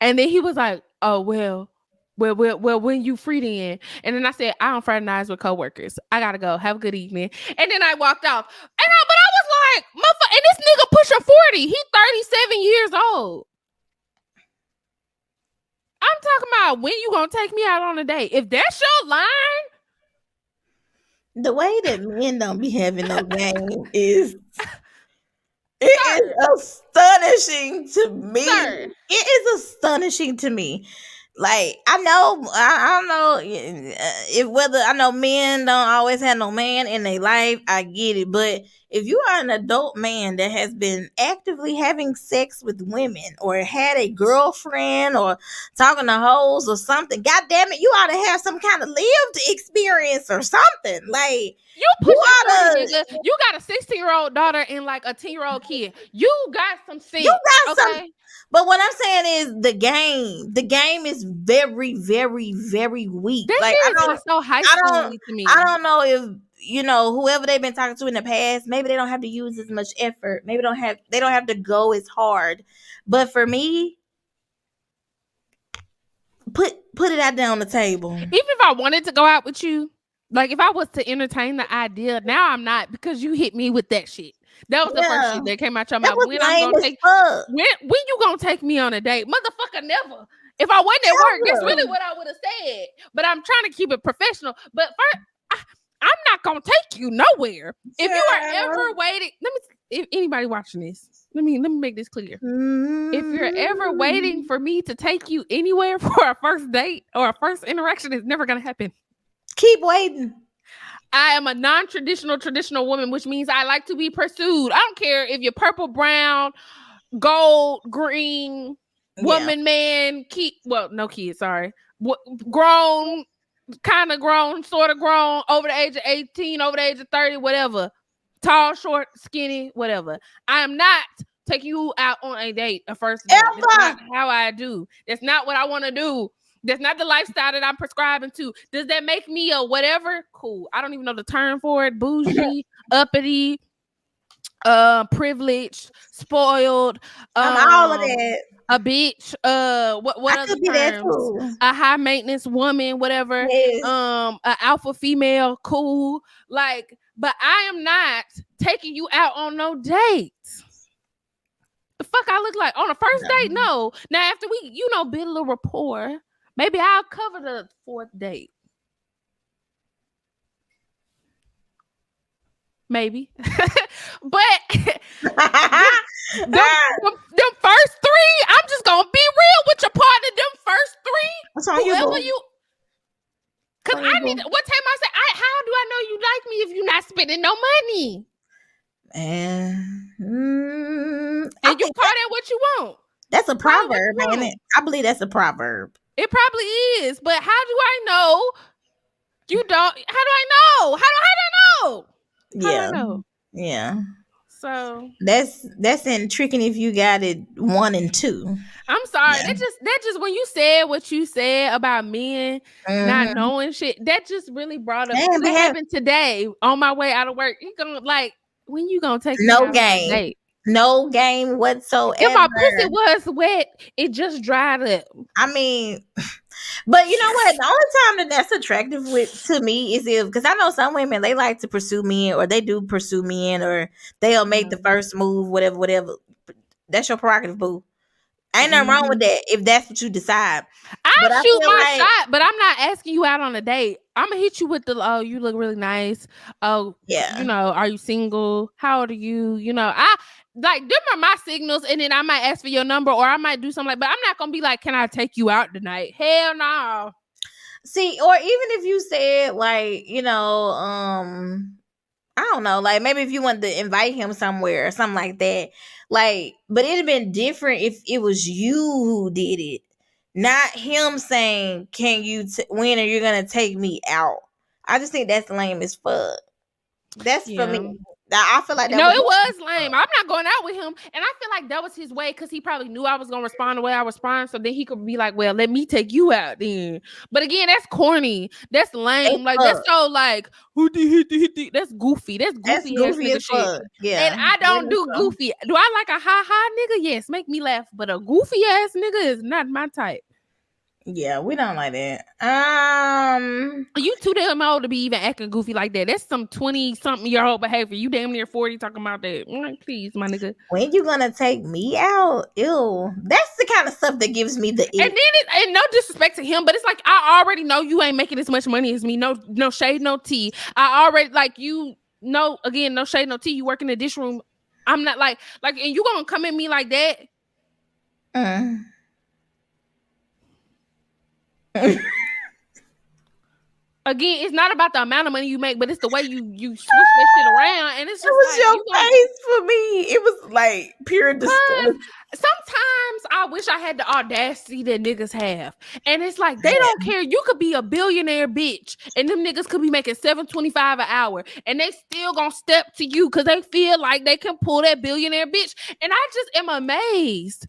C: And then he was like, oh, well, when you free then? And then I said, I don't fraternize with coworkers. I gotta go. Have a good evening. And then I walked off. But I was like, motherfucker, and this nigga pushing 40. He's 37 years old. I'm talking about, when you gonna take me out on a date? If that's your line.
B: The way that men don't be having no game is astonishing to me. Sir. It is astonishing to me. Like, I don't know if whether I know men don't always have no man in their life. I get it, but if you are an adult man that has been actively having sex with women, or had a girlfriend, or talking to hoes or something, god damn it, you ought to have some kind of lived experience or something. Like,
C: you got a 16-year-old daughter and like a 10-year-old kid. You got some sense. You got some.
B: But what I'm saying is the game is very, very, very weak.
C: That
B: like,
C: shit is so high school to me.
B: I don't know if whoever they've been talking to in the past, maybe they don't have to use as much effort. Maybe they don't have to go as hard. But for me, put it out there on the table.
C: Even if I wanted to go out with you, like if I was to entertain the idea, now I'm not because you hit me with that shit. That was the first shit that came out your
B: That
C: mouth.
B: was
C: When I'm
B: lame
C: gonna
B: as
C: take
B: fuck.
C: when you gonna take me on a date? Motherfucker, never. If I wasn't at work, that's really what I would have said. But I'm trying to keep it professional. But first, I'm not gonna take you nowhere. If you are ever waiting, if anybody watching this, let me make this clear. If you're ever waiting for me to take you anywhere for a first date or a first interaction, it's never gonna happen.
B: Keep waiting.
C: I am a traditional woman, which means I like to be pursued. I don't care if you're purple, brown, gold, green, woman, man, no kids, sorry. Grown, kind of grown, sort of grown, over the age of 18, over the age of 30, whatever. Tall, short, skinny, whatever. I am not taking you out on a date, a first date. That's not how I do. That's not what I want to do. That's not the lifestyle that I'm prescribing to. Does that make me a whatever? Cool. I don't even know the term for it. Bougie, uppity, privileged, spoiled.
B: I'm all of that.
C: A bitch. What
B: I
C: other
B: could be that
C: terms?
B: too.
C: A high maintenance woman, whatever.
B: Yes.
C: A alpha female, cool. Like, but I am not taking you out on no dates. The fuck I look like on a first date? No. Now after we, build a little rapport, maybe I'll cover the fourth date. Maybe. But them first three, I'm just gonna be real with your partner. Them first three,
B: what's on you?
C: Because I need. What time I say? How do I know you like me if you're not spending no money?
B: And
C: you call that what you want?
B: That's a proverb, ain't it? I believe that's a proverb.
C: It probably is, but how do I know? You don't. How do I know? How do I know?
B: Yeah.
C: I know?
B: Yeah.
C: So
B: that's in tricking if you got it 1 and 2.
C: I'm sorry. Yeah. That just when you said what you said about men not knowing shit, that just really brought up. That happened today on my way out of work. You gonna when you gonna take
B: no
C: me
B: game,
C: date?
B: No game whatsoever.
C: If my pussy was wet, it just dried up.
B: I mean, but you know what? The only time that's attractive to me is because I know some women, they like to pursue men, or they do pursue men, or they'll make the first move, whatever. That's your prerogative, boo. Ain't nothing wrong with that if that's what you decide.
C: I'll shoot my shot, but I'm not asking you out on a date. I'm gonna hit you with the you look really nice. Oh, yeah. Are you single? How old are you? I like them are my signals, and then I might ask for your number, or I might do something but I'm not gonna be like, can I take you out tonight? Hell no.
B: See, or even if you said I don't know, like maybe if you wanted to invite him somewhere or something like that, but it'd have been different if it was you who did it, not him saying, "Can you? When are you gonna take me out?" I just think that's lame as fuck. That's for me. I feel like
C: it was lame. I'm not going out with him, and I feel like that was his way because he probably knew I was gonna respond the way I respond, so then he could be like, "Well, let me take you out then." But again, that's corny. That's lame. That's so that's goofy. That's goofy as fuck. Shit. Yeah, and I don't do goofy. Do I like a ha nigga? Yes, make me laugh. But a goofy ass nigga is not my type.
B: Yeah, we don't like that.
C: You too damn old to be even acting goofy like that. That's some 20-something-year-old behavior. You damn near 40 talking about that. Please, my nigga.
B: When you gonna take me out? Ew. That's the kind of stuff that gives me the ick.
C: And then and no disrespect to him, but it's like I already know you ain't making as much money as me. No shade, no tea. I already again, no shade, no tea. You work in the dish room. I'm not like and you gonna come at me like that? Again, it's not about the amount of money you make, but it's the way you switch that shit around. And it's just
B: it was your face for me. It was like pure disgust.
C: Sometimes I wish I had the audacity that niggas have. And it's like they don't care. You could be a billionaire bitch, and them niggas could be making $7.25 an hour, and they still gonna step to you because they feel like they can pull that billionaire bitch. And I just am amazed.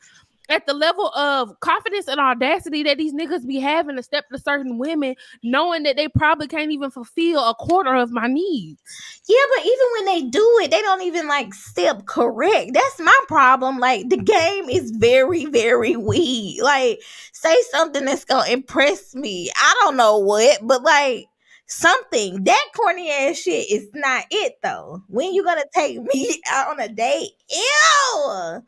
C: at the level of confidence and audacity that these niggas be having to step to certain women, knowing that they probably can't even fulfill a quarter of my needs.
B: Yeah, but even when they do it, they don't even like step correct. That's my problem. Like the game is very, very weak. Like say something that's gonna impress me. I don't know what, but like something that corny ass shit is not it though. When you gonna take me out on a date? Ew.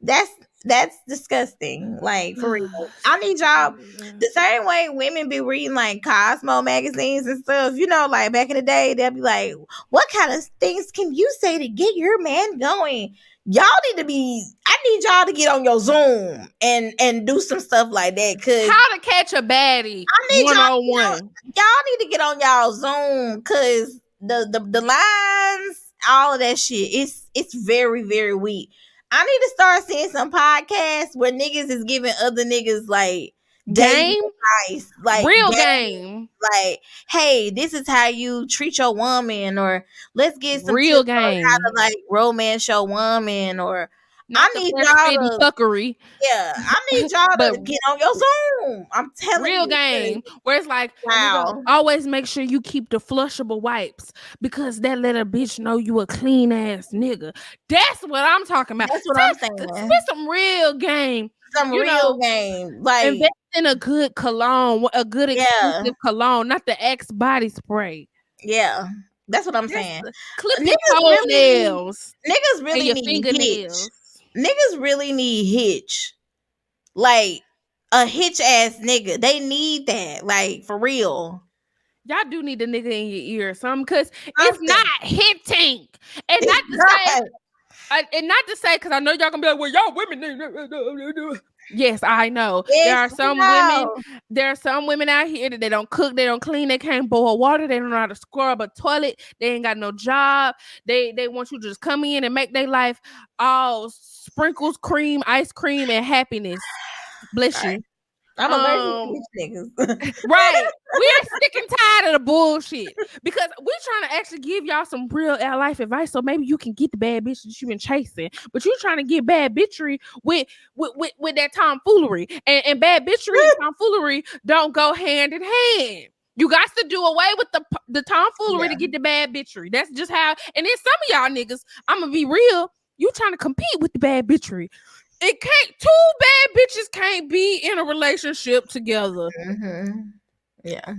B: That's that's disgusting. Like for real. I need y'all the same way women be reading like Cosmo magazines and stuff, you know, like back in the day, they'll be like, what kind of things can you say to get your man going? Y'all need to be I need y'all to get on your Zoom and do some stuff like that. Cause
C: How to catch a baddie
B: I need y'all
C: 101.
B: y'all need to get on y'all Zoom because the lines, all of that shit, it's very, very weak. I need to start seeing some podcasts where niggas is giving other niggas like dating
C: Game,
B: advice, like
C: real game,
B: like, hey, this is how you treat your woman, or let's get some
C: real
B: tips on how to
C: game.
B: like romance your woman, or
C: Not
B: I
C: the
B: need
C: fresh
B: y'all
C: fitty
B: to
C: fuckery,
B: I need y'all
C: but
B: to get on your Zoom. I'm telling
C: real
B: you. 'Cause
C: game. Where it's like, nigga,
B: wow.
C: always make sure you keep the flushable wipes because that let a bitch know you a clean ass nigga. That's what I'm talking about.
B: That's what I'm
C: Spit
B: saying.
C: some real game.
B: Some
C: You
B: real
C: know,
B: game. Like,
C: invest in a good cologne, a good
B: yeah,
C: exclusive cologne, not the Axe body spray.
B: yeah. That's what I'm
C: That's
B: saying.
C: clip your
B: Niggas really need
C: toenails
B: niggas
C: and
B: really
C: your
B: need hitch.
C: fingernails.
B: Niggas really need hitch. Like a hitch ass nigga. They need that. Like for real.
C: Y'all do need a nigga in your ear or something, because it's
B: Something.
C: not hitting. And not
B: It's
C: to say,
B: not.
C: and not to say, because I know y'all gonna be like, well, y'all women need. Yes, I know. There
B: It's
C: are some women.
B: no.
C: There are some women out here that they don't cook, they don't clean, they can't boil water, they don't know how to scrub a toilet, they ain't got no job. They want you to just come in and make their life all sprinkles, cream, ice cream, and happiness. Bless
B: Sorry.
C: you.
B: I'm allergic to
C: Um,
B: these niggas.
C: Right. We're sick and tired of the bullshit because we're trying to actually give y'all some real life advice. So maybe you can get the bad bitch that you've been chasing, but you're trying to get bad bitchery with that tomfoolery. And bad bitchery and tomfoolery don't go hand in hand. You got to do away with the tomfoolery
B: Yeah.
C: to get the bad bitchery. That's just how. And then some of y'all niggas, I'm gonna be real. You trying to compete with the bad bitchery. It can't. Two bad bitches can't be in a relationship together.
B: Mm-hmm. Yeah.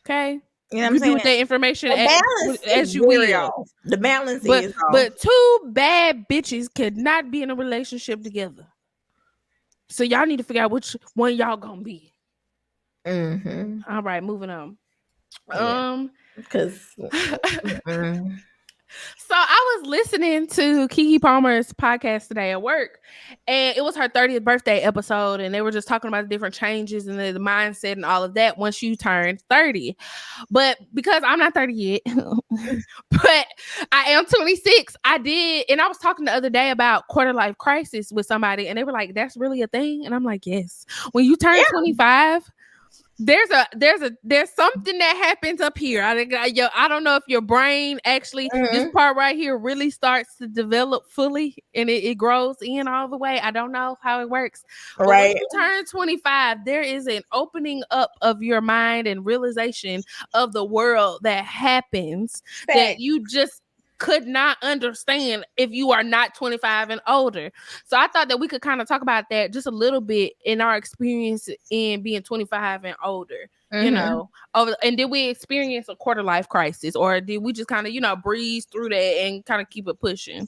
C: Okay,
B: You know what I'm
C: you do
B: saying?
C: with that information
B: The balance
C: as
B: is
C: you
B: very
C: will.
B: off. The balance
C: But
B: is off.
C: but two bad bitches could not be in a relationship together. So y'all need to figure out which one y'all gonna be.
B: Mm-hmm.
C: All right, moving on.
B: Yeah. Because
C: So I was listening to Keke Palmer's podcast today at work, and it was her 30th birthday episode, and they were just talking about the different changes and the mindset and all of that once you turn 30. But because I'm not 30 yet, but I am 26, I did, and I was talking the other day about quarter life crisis with somebody, and they were like, "That's really a thing," and I'm like, "Yes." When you turn 25. There's something that happens up here. I don't know if your brain actually this part right here really starts to develop fully and it grows in all the way. I don't know how it works. But when you turn 25, there is an opening up of your mind and realization of the world that happens that you just could not understand if you are not 25 and older. So I thought that we could kind of talk about that just a little bit in our experience in being 25 and older, you know. And did we experience a quarter life crisis, or did we just kind of, breeze through that and kind of keep it pushing?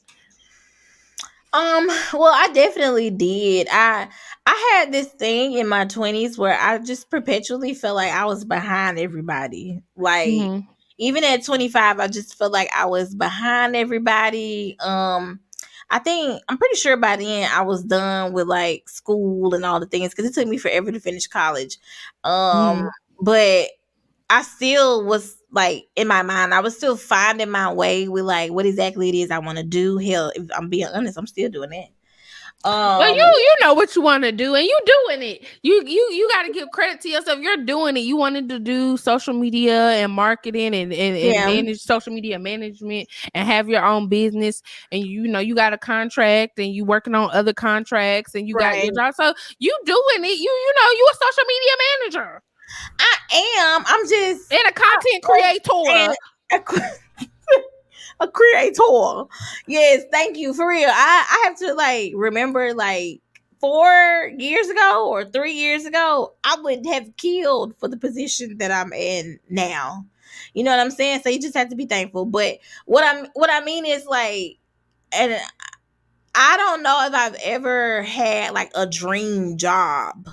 B: Well, I definitely did. I had this thing in my 20s where I just perpetually felt like I was behind everybody. Like even at 25, I just felt like I was behind everybody. I think I'm pretty sure by then I was done with like school and all the things because it took me forever to finish college. But I still was like in my mind, I was still finding my way with like what exactly it is I want to do. Hell, if I'm being honest, I'm still doing that.
C: Well, you know what you want to do, and you doing it. You got to give credit to yourself. You're doing it. You wanted to do social media and marketing and manage social media management and have your own business. And you know you got a contract, and you working on other contracts, and you got your job. So you doing it. You know you a social media manager.
B: I am. I'm just
C: and a content creator.
B: A creator. Yes, thank you. For real. I have to like remember like 4 years ago or 3 years ago, I would have killed for the position that I'm in now. You know what I'm saying? So you just have to be thankful. But what I mean is like, and I don't know if I've ever had like a dream job.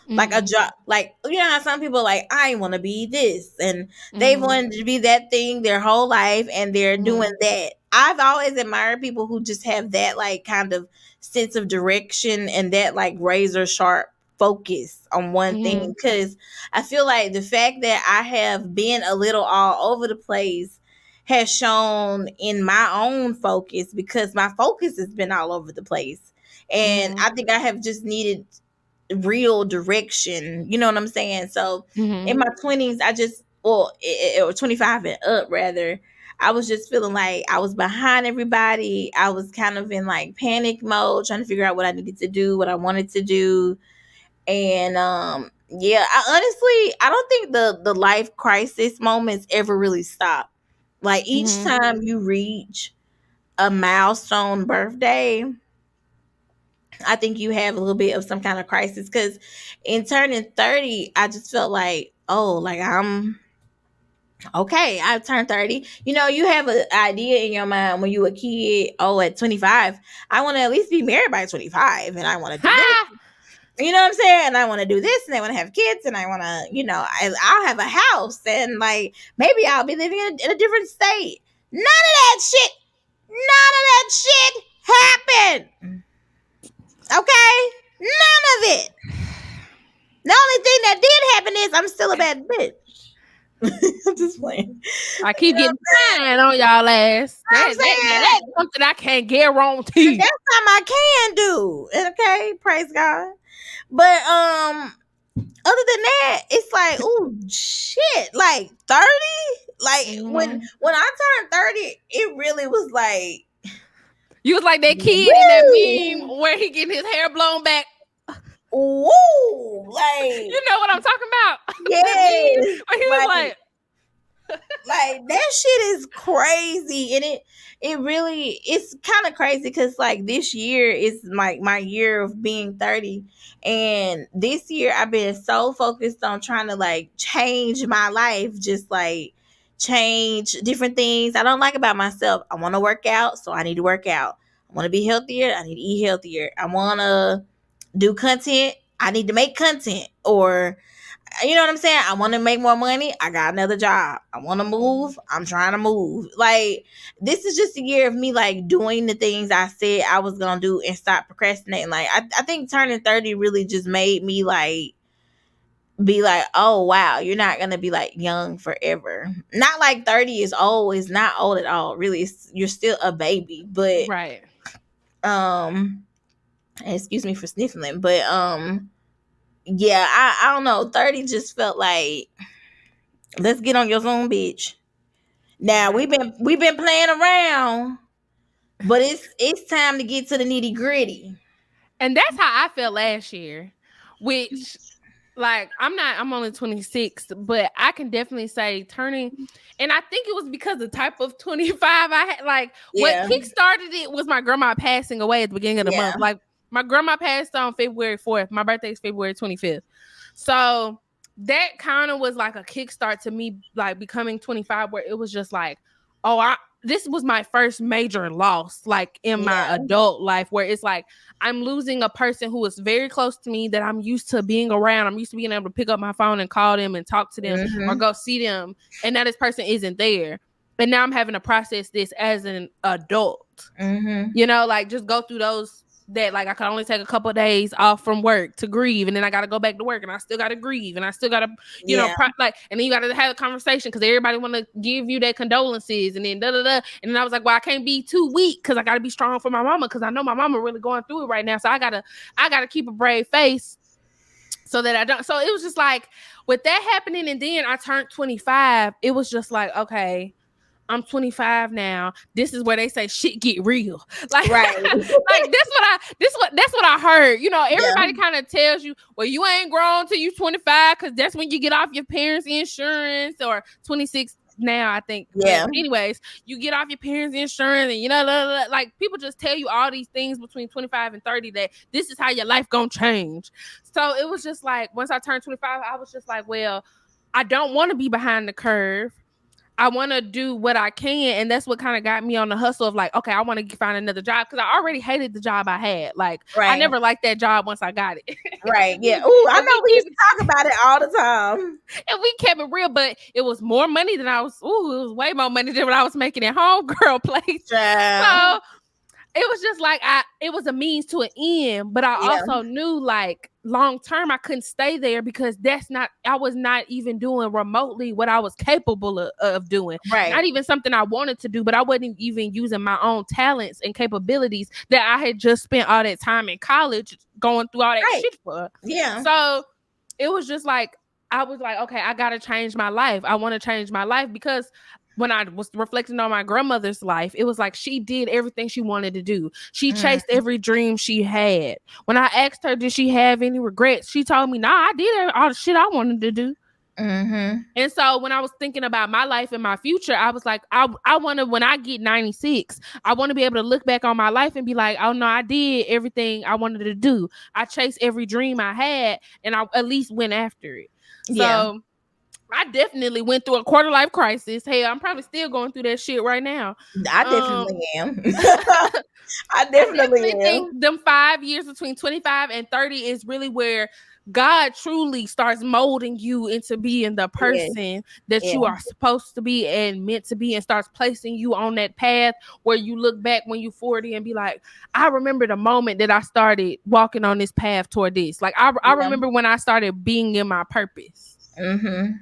B: Like a job, like you know how some people like I want to be this, and they've wanted to be that thing their whole life, and they're doing that. I've always admired people who just have that like kind of sense of direction and that like razor sharp focus on one thing. Because I feel like the fact that I have been a little all over the place has shown in my own focus, because my focus has been all over the place, and I think I have just needed real direction. You know what I'm saying? So in my 20s, I just, or 25 and up rather, I was just feeling like I was behind everybody. I was kind of in like panic mode, trying to figure out what I needed to do, what I wanted to do. And yeah, I don't think the life crisis moments ever really stop. Like each time you reach a milestone birthday, I think you have a little bit of some kind of crisis, because in turning 30, I just felt like, oh, like I'm okay. I turned 30. You know, you have an idea in your mind when you a kid, oh, at 25, I want to at least be married by 25, and I want to do this. You know what I'm saying? And I want to do this, and I want to have kids, and I want to, you know, I'll have a house, and like maybe I'll be living in a different state. None of that shit happened. Okay? None of it. The only thing that did happen is I'm still a bad bitch. I'm just playing.
C: I keep getting mine on y'all ass. That's something I can't guarantee.
B: That's something I can do. Okay, praise God. But other than that, it's like, oh shit, like 30. Like when I turned 30, it really was like,
C: you was like that kid in that meme where he getting his hair blown back.
B: Ooh, like
C: you know what I'm talking about?
B: Yes.
C: Where he was like
B: like that shit is crazy, and it really, it's kind of crazy because like this year is my year of being 30, and this year I've been so focused on trying to like change my life, just like change different things I don't like about myself. I want to work out, so I need to work out. I want to be healthier, I need to eat healthier. I want to do content, I need to make content. Or you know what I'm saying? I want to make more money, I got another job. I want to move, I'm trying to move. Like this is just a year of me like doing the things I said I was gonna do and stop procrastinating. Like I think turning 30 really just made me like be like, oh wow, you're not gonna be like young forever. Not like 30 is old, it's not old at all, really. You're still a baby. But
C: right.
B: Excuse me for sniffling, but yeah, I don't know. 30 just felt like, let's get on your Zoom, bitch. Now we've been playing around, but it's time to get to the nitty gritty.
C: And that's how I felt last year. Which, like, I'm only 26, but I can definitely say turning, and I think it was because the type of 25 I had. Like, what kickstarted it was my grandma passing away at the beginning of the month. Like, my grandma passed on February 4th. My birthday is February 25th. So that kind of was like a kickstart to me, like becoming 25, where it was just like, oh, this was my first major loss, like in my adult life, where it's like I'm losing a person who is very close to me that I'm used to being around. I'm used to being able to pick up my phone and call them and talk to them or go see them. And now this person isn't there. And now I'm having to process this as an adult, you know, like just go through those that like I could only take a couple of days off from work to grieve, and then I got to go back to work, and I still got to grieve, and I still got to, you know, like, and then you got to have a conversation because everybody want to give you their condolences, and then da da da, and then I was like, well, I can't be too weak because I got to be strong for my mama because I know my mama really going through it right now, so I gotta keep a brave face so that I don't. So it was just like with that happening, and then I turned 25. It was just like, okay, I'm 25 now. This is where they say shit get real. Like,
B: Right.
C: like that's what I heard. You know, everybody kind of tells you, well, you ain't grown till you 25 because that's when you get off your parents' insurance, or 26 now, I think.
B: Yeah.
C: But anyways, you get off your parents' insurance, and you know, like people just tell you all these things between 25 and 30 that this is how your life gonna change. So it was just like once I turned 25, I was just like, well, I don't want to be behind the curve. I want to do what I can. And that's what kind of got me on the hustle of like, okay, I want to find another job because I already hated the job I had. Like, I never liked that job once I got it.
B: Right. Yeah. Ooh, I know we used to talk about it all the time.
C: And we kept it real, but it was more money than it was way more money than what I was making at Homegirl Place. So it was just like it was a means to an end, but I also knew like long term I couldn't stay there because I was not even doing remotely what I was capable of doing.
B: Right.
C: Not even something I wanted to do, but I wasn't even using my own talents and capabilities that I had just spent all that time in college going through all that shit for.
B: Yeah.
C: So it was just like, I was like, okay, I got to change my life. I want to change my life because when I was reflecting on my grandmother's life, it was like she did everything she wanted to do. She chased every dream she had. When I asked her, did she have any regrets? She told me, nah, I did all the shit I wanted to do.
B: Mm-hmm.
C: And so when I was thinking about my life and my future, I was like, I want to, when I get 96, I want to be able to look back on my life and be like, oh no, I did everything I wanted to do. I chased every dream I had, and I at least went after it. So I definitely went through a quarter life crisis. Hey, I'm probably still going through that shit right now.
B: I definitely am. I definitely am.
C: think them 5 years between 25 and 30 is really where God truly starts molding you into being the person that you are supposed to be and meant to be, and starts placing you on that path where you look back when you're 40 and be like, I remember the moment that I started walking on this path toward this. Like, I remember when I started being in my purpose.
B: Mm-hmm.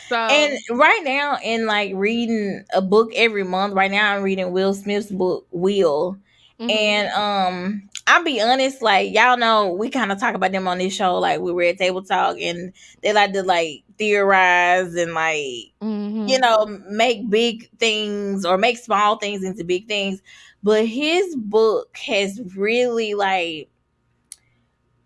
C: So,
B: and right now, in like reading a book every month, right now I'm reading Will Smith's book, Will. And I'll be honest, like, y'all know we kind of talk about them on this show, like we were at Table Talk, and they like to like theorize and like you know, make big things or make small things into big things. But his book has really like,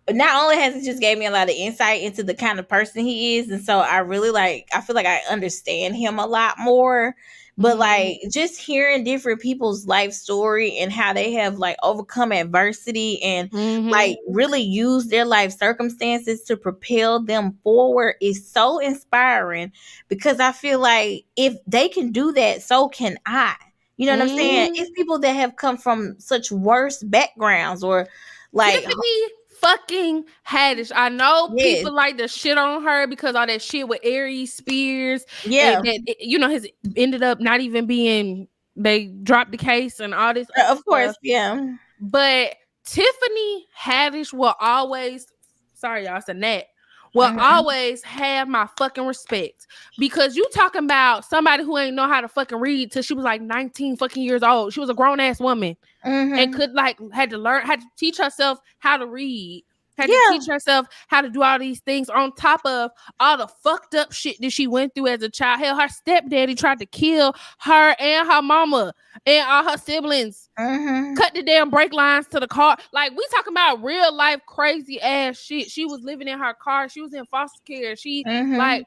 B: not only has it just gave me a lot of insight into the kind of person he is, and so I really like, I feel like I understand him a lot more. But like just hearing different people's life story and how they have like overcome adversity and like really use their life circumstances to propel them forward is so inspiring, because I feel like if they can do that, so can I. You know what I'm saying? It's people that have come from such worse backgrounds, or like
C: Tiffany fucking Haddish. I know people like to shit on her because all that shit with Aries Spears.
B: Yeah.
C: And that, you know, has ended up not even being, they dropped the case and all this.
B: Of course, stuff. Yeah.
C: But Tiffany Haddish will always, sorry y'all, it's a net, will always have my fucking respect, because you talking about somebody who ain't know how to fucking read till she was like 19 fucking years old. She was a grown ass woman and could like had to teach herself how to read, had to teach herself how to do all these things on top of all the fucked up shit that she went through as a child. Hell, her stepdaddy tried to kill her and her mama and all her siblings. Cut the damn brake lines to the car. Like, we talking about real life crazy ass shit. She was living in her car. She was in foster care. She like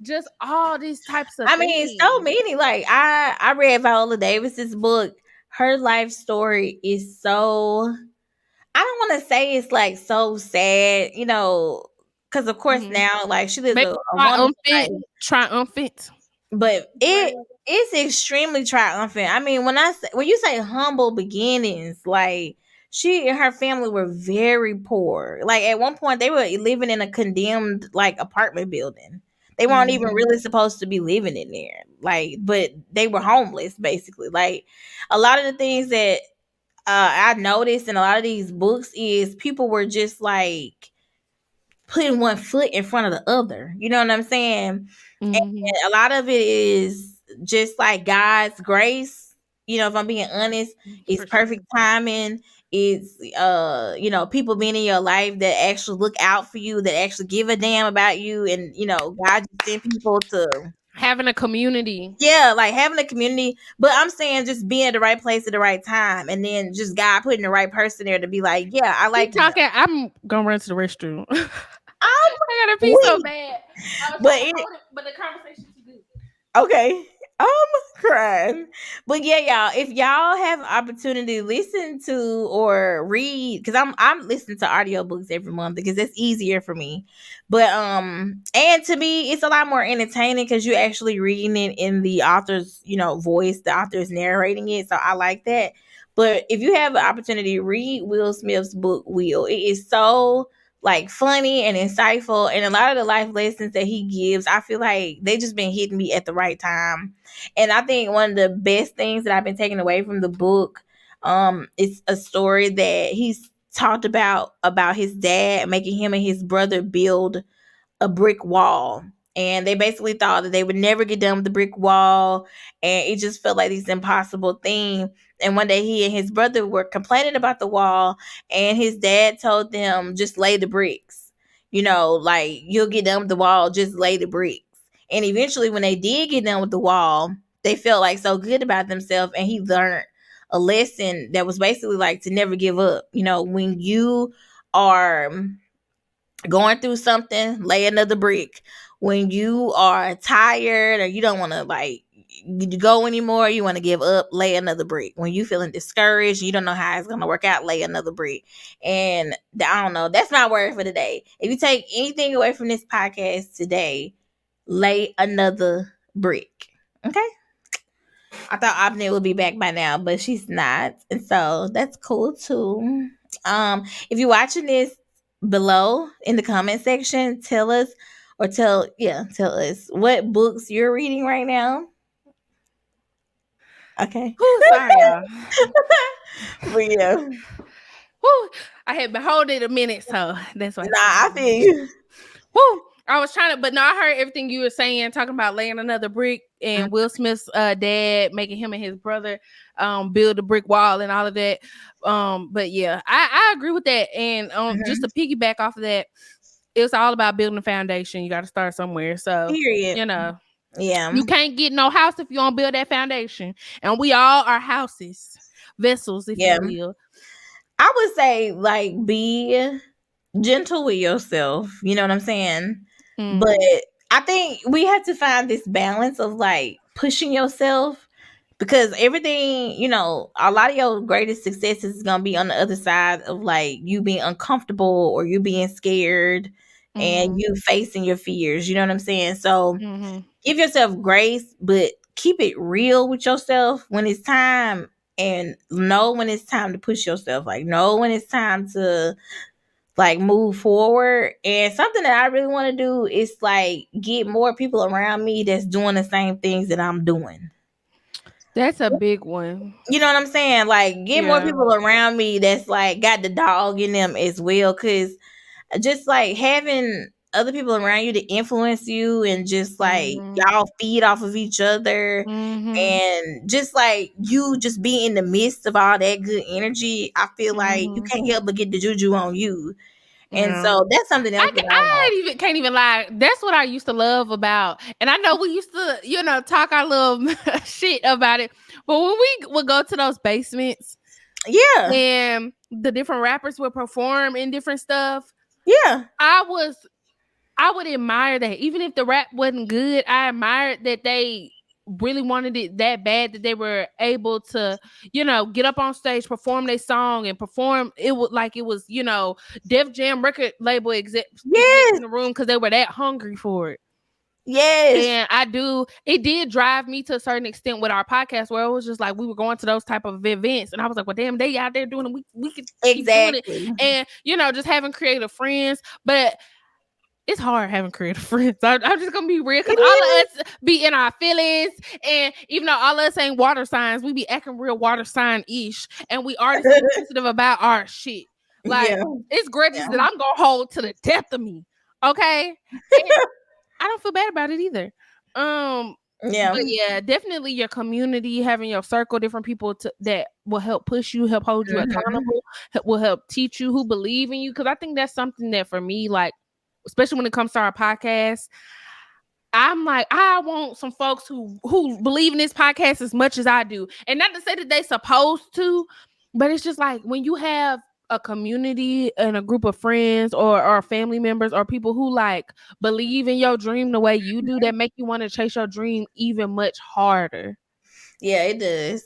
C: just all these types of
B: I
C: things.
B: mean, so many. Like I read Viola Davis's book. Her life story is so, I don't want to say it's like so sad, you know, because of course now like she lives a wonderful life.
C: Triumphant.
B: But it's extremely triumphant. I mean, when you say humble beginnings, like she and her family were very poor. Like at one point they were living in a condemned like apartment building. They weren't even really supposed to be living in there. Like, but they were homeless basically. Like a lot of the things that I noticed in a lot of these books is people were just like putting one foot in front of the other. You know what I'm saying? And
C: Mm-hmm.
B: a lot of it is just like God's grace. You know, if I'm being honest, it's
C: For sure.
B: perfect timing. It's people being in your life that actually look out for you, that actually give a damn about you, and God just send people to,
C: Having a community.
B: yeah, like having a community. But I'm saying just being at the right place at the right time, and then just God putting the right person there to be like, yeah, I
C: Keep
B: like him.
C: talking. I'm gonna run to the restroom.
B: I'm
C: I gotta pee so
B: weak,
C: bad. I was
B: but
C: trying to hold it, but the conversation's too good.
B: okay. I'm crying. But yeah, y'all, if y'all have opportunity, listen to or read, because I'm listening to audiobooks every month because it's easier for me. But and to me it's a lot more entertaining because you're actually reading it in the author's, voice. The author is narrating it. So I like that. But if you have an opportunity, read Will Smith's book Will. It is so like funny and insightful, and a lot of the life lessons that he gives, I feel like they just been hitting me at the right time. And I think one of the best things that I've been taking away from the book, is a story that he's talked about his dad making him and his brother build a brick wall. And they basically thought that they would never get done with the brick wall. And it just felt like this impossible thing. And one day he and his brother were complaining about the wall. And his dad told them, just lay the bricks. Like you'll get done with the wall, just lay the bricks. And eventually, when they did get done with the wall, they felt like so good about themselves. And he learned a lesson that was basically like to never give up. When you are going through something, lay another brick. When you are tired or you don't want to like go anymore, you want to give up, lay another brick. When you feeling discouraged, you don't know how it's gonna work out, lay another brick. And I don't know, that's my word for today. If you take anything away from this podcast today, lay another brick. Okay. I thought Abner would be back by now, but she's not. And so that's cool too. If you're watching this, below in the comment section, tell us tell us what books you're reading right now. Okay.
C: Whew, sorry, y'all.
B: But yeah.
C: Whew, I had been holding it a minute, so that's why.
B: Nah, I feel you.
C: Whew, I was trying to, but no, I heard everything you were saying, talking about laying another brick and Will Smith's dad making him and his brother build a brick wall and all of that. But yeah, I agree with that. And just to piggyback off of that, it's all about building a foundation. You got to start somewhere. So,
B: Period. Yeah.
C: You can't get no house if you don't build that foundation. And we all are houses, vessels, if you will.
B: I would say like be gentle with yourself. You know what I'm saying? But I think we have to find this balance of like pushing yourself, because everything, a lot of your greatest successes is gonna be on the other side of like you being uncomfortable or you being scared and you facing your fears. You know what I'm saying? So give yourself grace, but keep it real with yourself when it's time, and know when it's time to push yourself. Like know when it's time to like move forward. And something that I really want to do is like get more people around me that's doing the same things that I'm doing.
C: That's a big one.
B: You know what I'm saying? Like get more
C: Yeah.
B: people around me that's like got the dog in them as well. Cause just like having other people around you to influence you, and just like y'all feed off of each other, and just like you just be in the midst of all that good energy, I feel like you can't help but get the juju on you. And so that's something else that I want.
C: Can't even lie. That's what I used to love about. And I know we used to, talk our little shit about it. But when we would go to those basements,
B: yeah,
C: and the different rappers would perform in different stuff,
B: yeah,
C: I would admire that. Even if the rap wasn't good, I admired that they really wanted it that bad that they were able to, get up on stage, perform their song, and perform it was Def Jam record label execs in the room because they were that hungry for it.
B: Yes.
C: And it did drive me to a certain extent with our podcast, where it was just like we were going to those type of events, and I was like, well, damn, they out there doing it, we could keep doing it. And just having creative friends. But it's hard having creative friends. I'm just gonna be real, because all of us be in our feelings, and even though all of us ain't water signs, we be acting real water sign-ish, and we already so sensitive about our shit. Like,
B: Yeah.
C: it's grudges
B: Yeah.
C: that I'm gonna hold to the death of me. Okay, and I don't feel bad about it either.
B: Yeah.
C: But yeah, definitely your community, having your circle, different people that will help push you, help hold you accountable, will help teach you, who believe in you. Because I think that's something that for me, like, especially when it comes to our podcast, I'm like, I want some folks who believe in this podcast as much as I do. And not to say that they supposed to, but it's just like when you have a community and a group of friends or family members or people who like believe in your dream the way you do, that make you want to chase your dream even much harder.
B: Yeah, it does.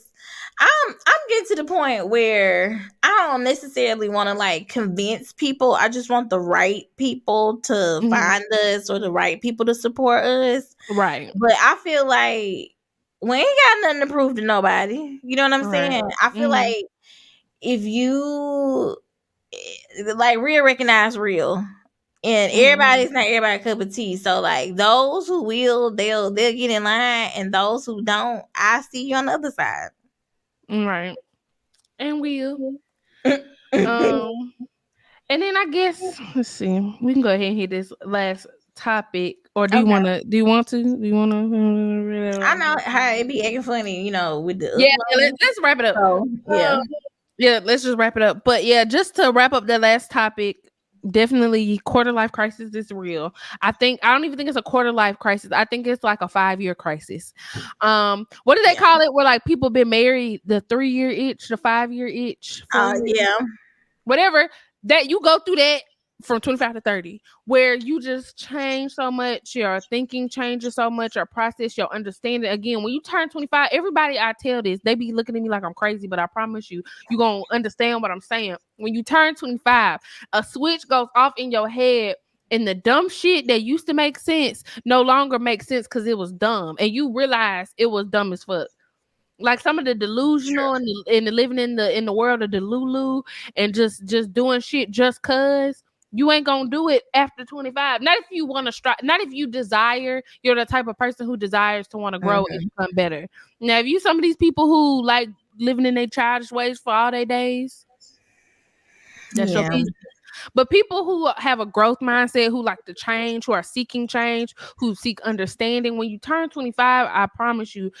B: I'm getting to the point where I don't necessarily want to like convince people. I just want the right people to find us, or the right people to support us.
C: Right.
B: But I feel like we ain't got nothing to prove to nobody. You know what I'm saying? I feel like if you like, real recognize real. And everybody's not everybody's cup of tea. So like, those who will, they'll get in line, and those who don't, I see you on the other side.
C: Right. And we'll. And then I guess, let's see, we can go ahead and hit this last topic. Or do you want to?
B: I know how it be acting funny, you know, with the
C: let's wrap it up.
B: So,
C: yeah, let's just wrap it up. But yeah, just to wrap up the last topic, definitely quarter life crisis is real. I don't even think it's a quarter life crisis. I think it's like a 5-year crisis. What do they call it? Where like people been married, the 3-year itch, the 5-year itch. Whatever, that you go through that from 25 to 30, where you just change so much, your thinking changes so much, your process, your understanding. Again, when you turn 25, everybody I tell this, they be looking at me like I'm crazy, but I promise you gonna understand what I'm saying. When you turn 25, a switch goes off in your head, and the dumb shit that used to make sense no longer makes sense because it was dumb, and you realize it was dumb as fuck. Like some of the delusional and the living in the world of the Lulu and just doing shit just cause, you ain't gonna do it after 25. Not if you want to strive. Not if you desire. You're the type of person who desires to want to grow and become better. Now, if you some of these people who like living in their childish ways for all their days, that's your business. But people who have a growth mindset, who like to change, who are seeking change, who seek understanding, when you turn 25, I promise you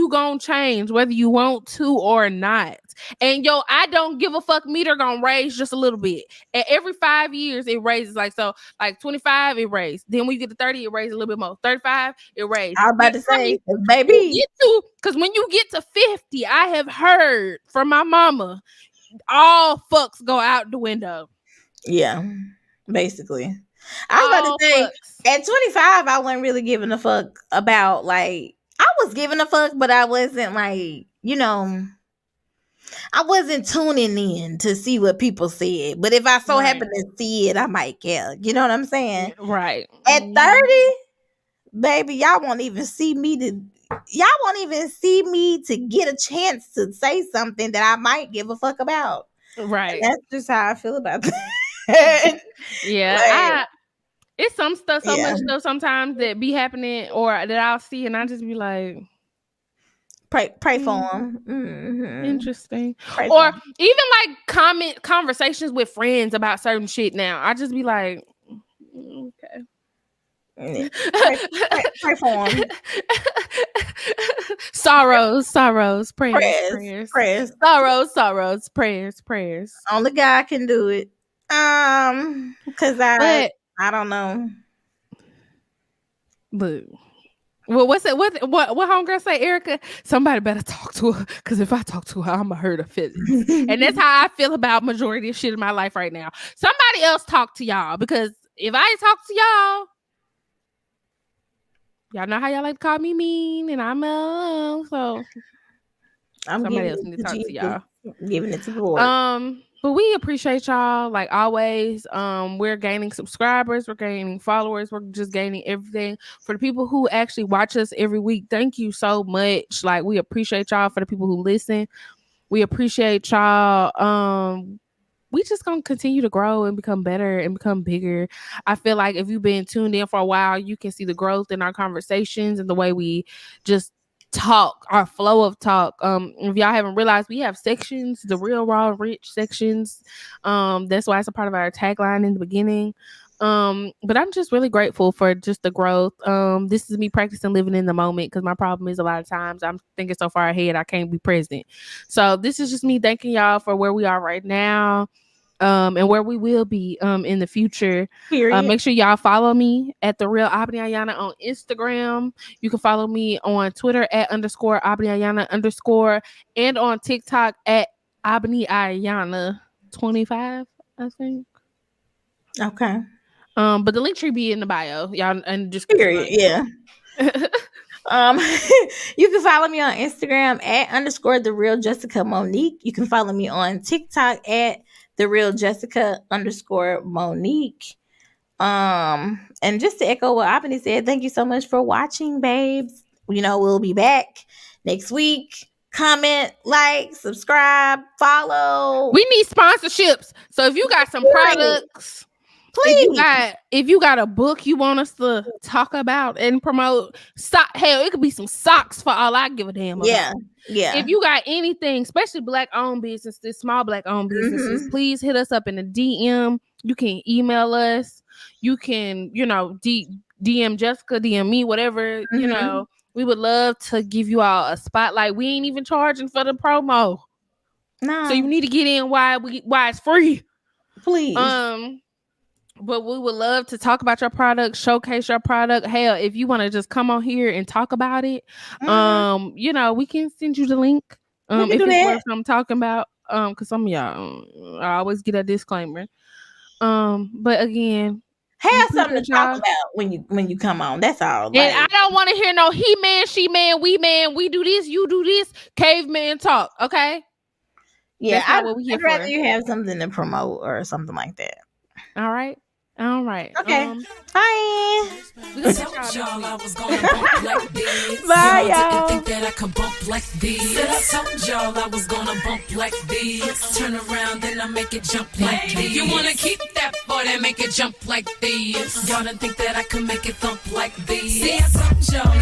C: gonna change whether you want to or not. And I don't give a fuck meter gonna raise just a little bit. And every 5 years it raises, like 25 it raised. Then when you get to 30, it raises a little bit more. 35, it raised.
B: I was about to say, baby.
C: Because when you get to 50, I have heard from my mama, all fucks go out the window.
B: Yeah, basically. I was about to say, at 25, I wasn't really giving a fuck about, like, I was giving a fuck, but I wasn't like, I wasn't tuning in to see what people said. But if I so happen to see it, I might care. You know what I'm saying?
C: Right.
B: At 30, baby, y'all won't even see me to get a chance to say something that I might give a fuck about.
C: Right.
B: And that's just how I feel about that.
C: Yeah, it's some stuff, much stuff sometimes that be happening or that I'll see and I just be like,
B: pray for them.
C: Interesting. Or even like conversations with friends about certain shit. Now I just be like, okay.
B: Pray for them.
C: Sorrows, prayers. Sorrows, prayers.
B: Only God can do it. Because I don't know.
C: But what's it? What homegirl say, Erica? Somebody better talk to her, because if I talk to her, I'ma hurt her feelings. And that's how I feel about majority of shit in my life right now. Somebody else talk to y'all, because if I talk to y'all know how y'all like to call me mean, and I'm so somebody else need to talk to y'all.
B: Giving it to the Lord.
C: But we appreciate y'all like always. We're gaining subscribers, we're gaining followers, we're just gaining everything. For the people who actually watch us every week, thank you so much. Like, we appreciate y'all. For the people who listen, we appreciate y'all. we just gonna continue to grow and become better and become bigger. I feel like if you've been tuned in for a while, you can see the growth in our conversations and the way we just talk, our flow of talk. If y'all haven't realized, we have sections, the real raw rich sections. That's why it's a part of our tagline in the beginning. But I'm just really grateful for just the growth. This is me practicing living in the moment, because my problem is a lot of times I'm thinking so far ahead I can't be present. So this is just me thanking y'all for where we are right now, and where we will be in the future.
B: Period.
C: Make sure y'all follow me at The Real Abni Ayana on Instagram. You can follow me on Twitter at _ Abni Ayana _ and on TikTok at Abni Ayana 25, I think.
B: Okay.
C: But the link tree be in the bio, y'all, and just
B: Period. Yeah. You can follow me on Instagram at _ The Real Jessica Monique. You can follow me on TikTok at The Real Jessica _ Monique. And just to echo what Apani said, thank you so much for watching, babes. You know, we'll be back next week. Comment, like, subscribe, follow.
C: We need sponsorships. So if you got some products,
B: please,
C: if you got a book you want us to talk about and promote, hell, it could be some socks for all I give a damn about.
B: Yeah.
C: If you got anything, especially Black-owned businesses, small Black-owned businesses, please hit us up in the DM. You can email us. You can, DM Jessica, DM me, whatever, we would love to give you all a spotlight. We ain't even charging for the promo.
B: No.
C: So you need to get in why it's free.
B: Please.
C: But we would love to talk about your product, showcase your product. Hell, if you want to just come on here and talk about it, we can send you the link. If it's worth I'm talking about. Because some of y'all, I always get a disclaimer. But again,
B: have something to talk about when you come on. That's all.
C: And I don't want to hear no he man, she man, we do this, you do this, caveman talk. Okay.
B: Yeah, I'd rather you have something to promote or something like that.
C: All right.
B: Okay. Bye.
A: Y'all, I was gonna bump like this.
B: Bye, y'all.
A: Didn't think that I could bump like this. Said I told y'all I was gonna bump like this. Turn around, then I make it jump like this. You wanna keep that boy that make it jump like this? Y'all didn't think that I could make it thump like this. See, I told y'all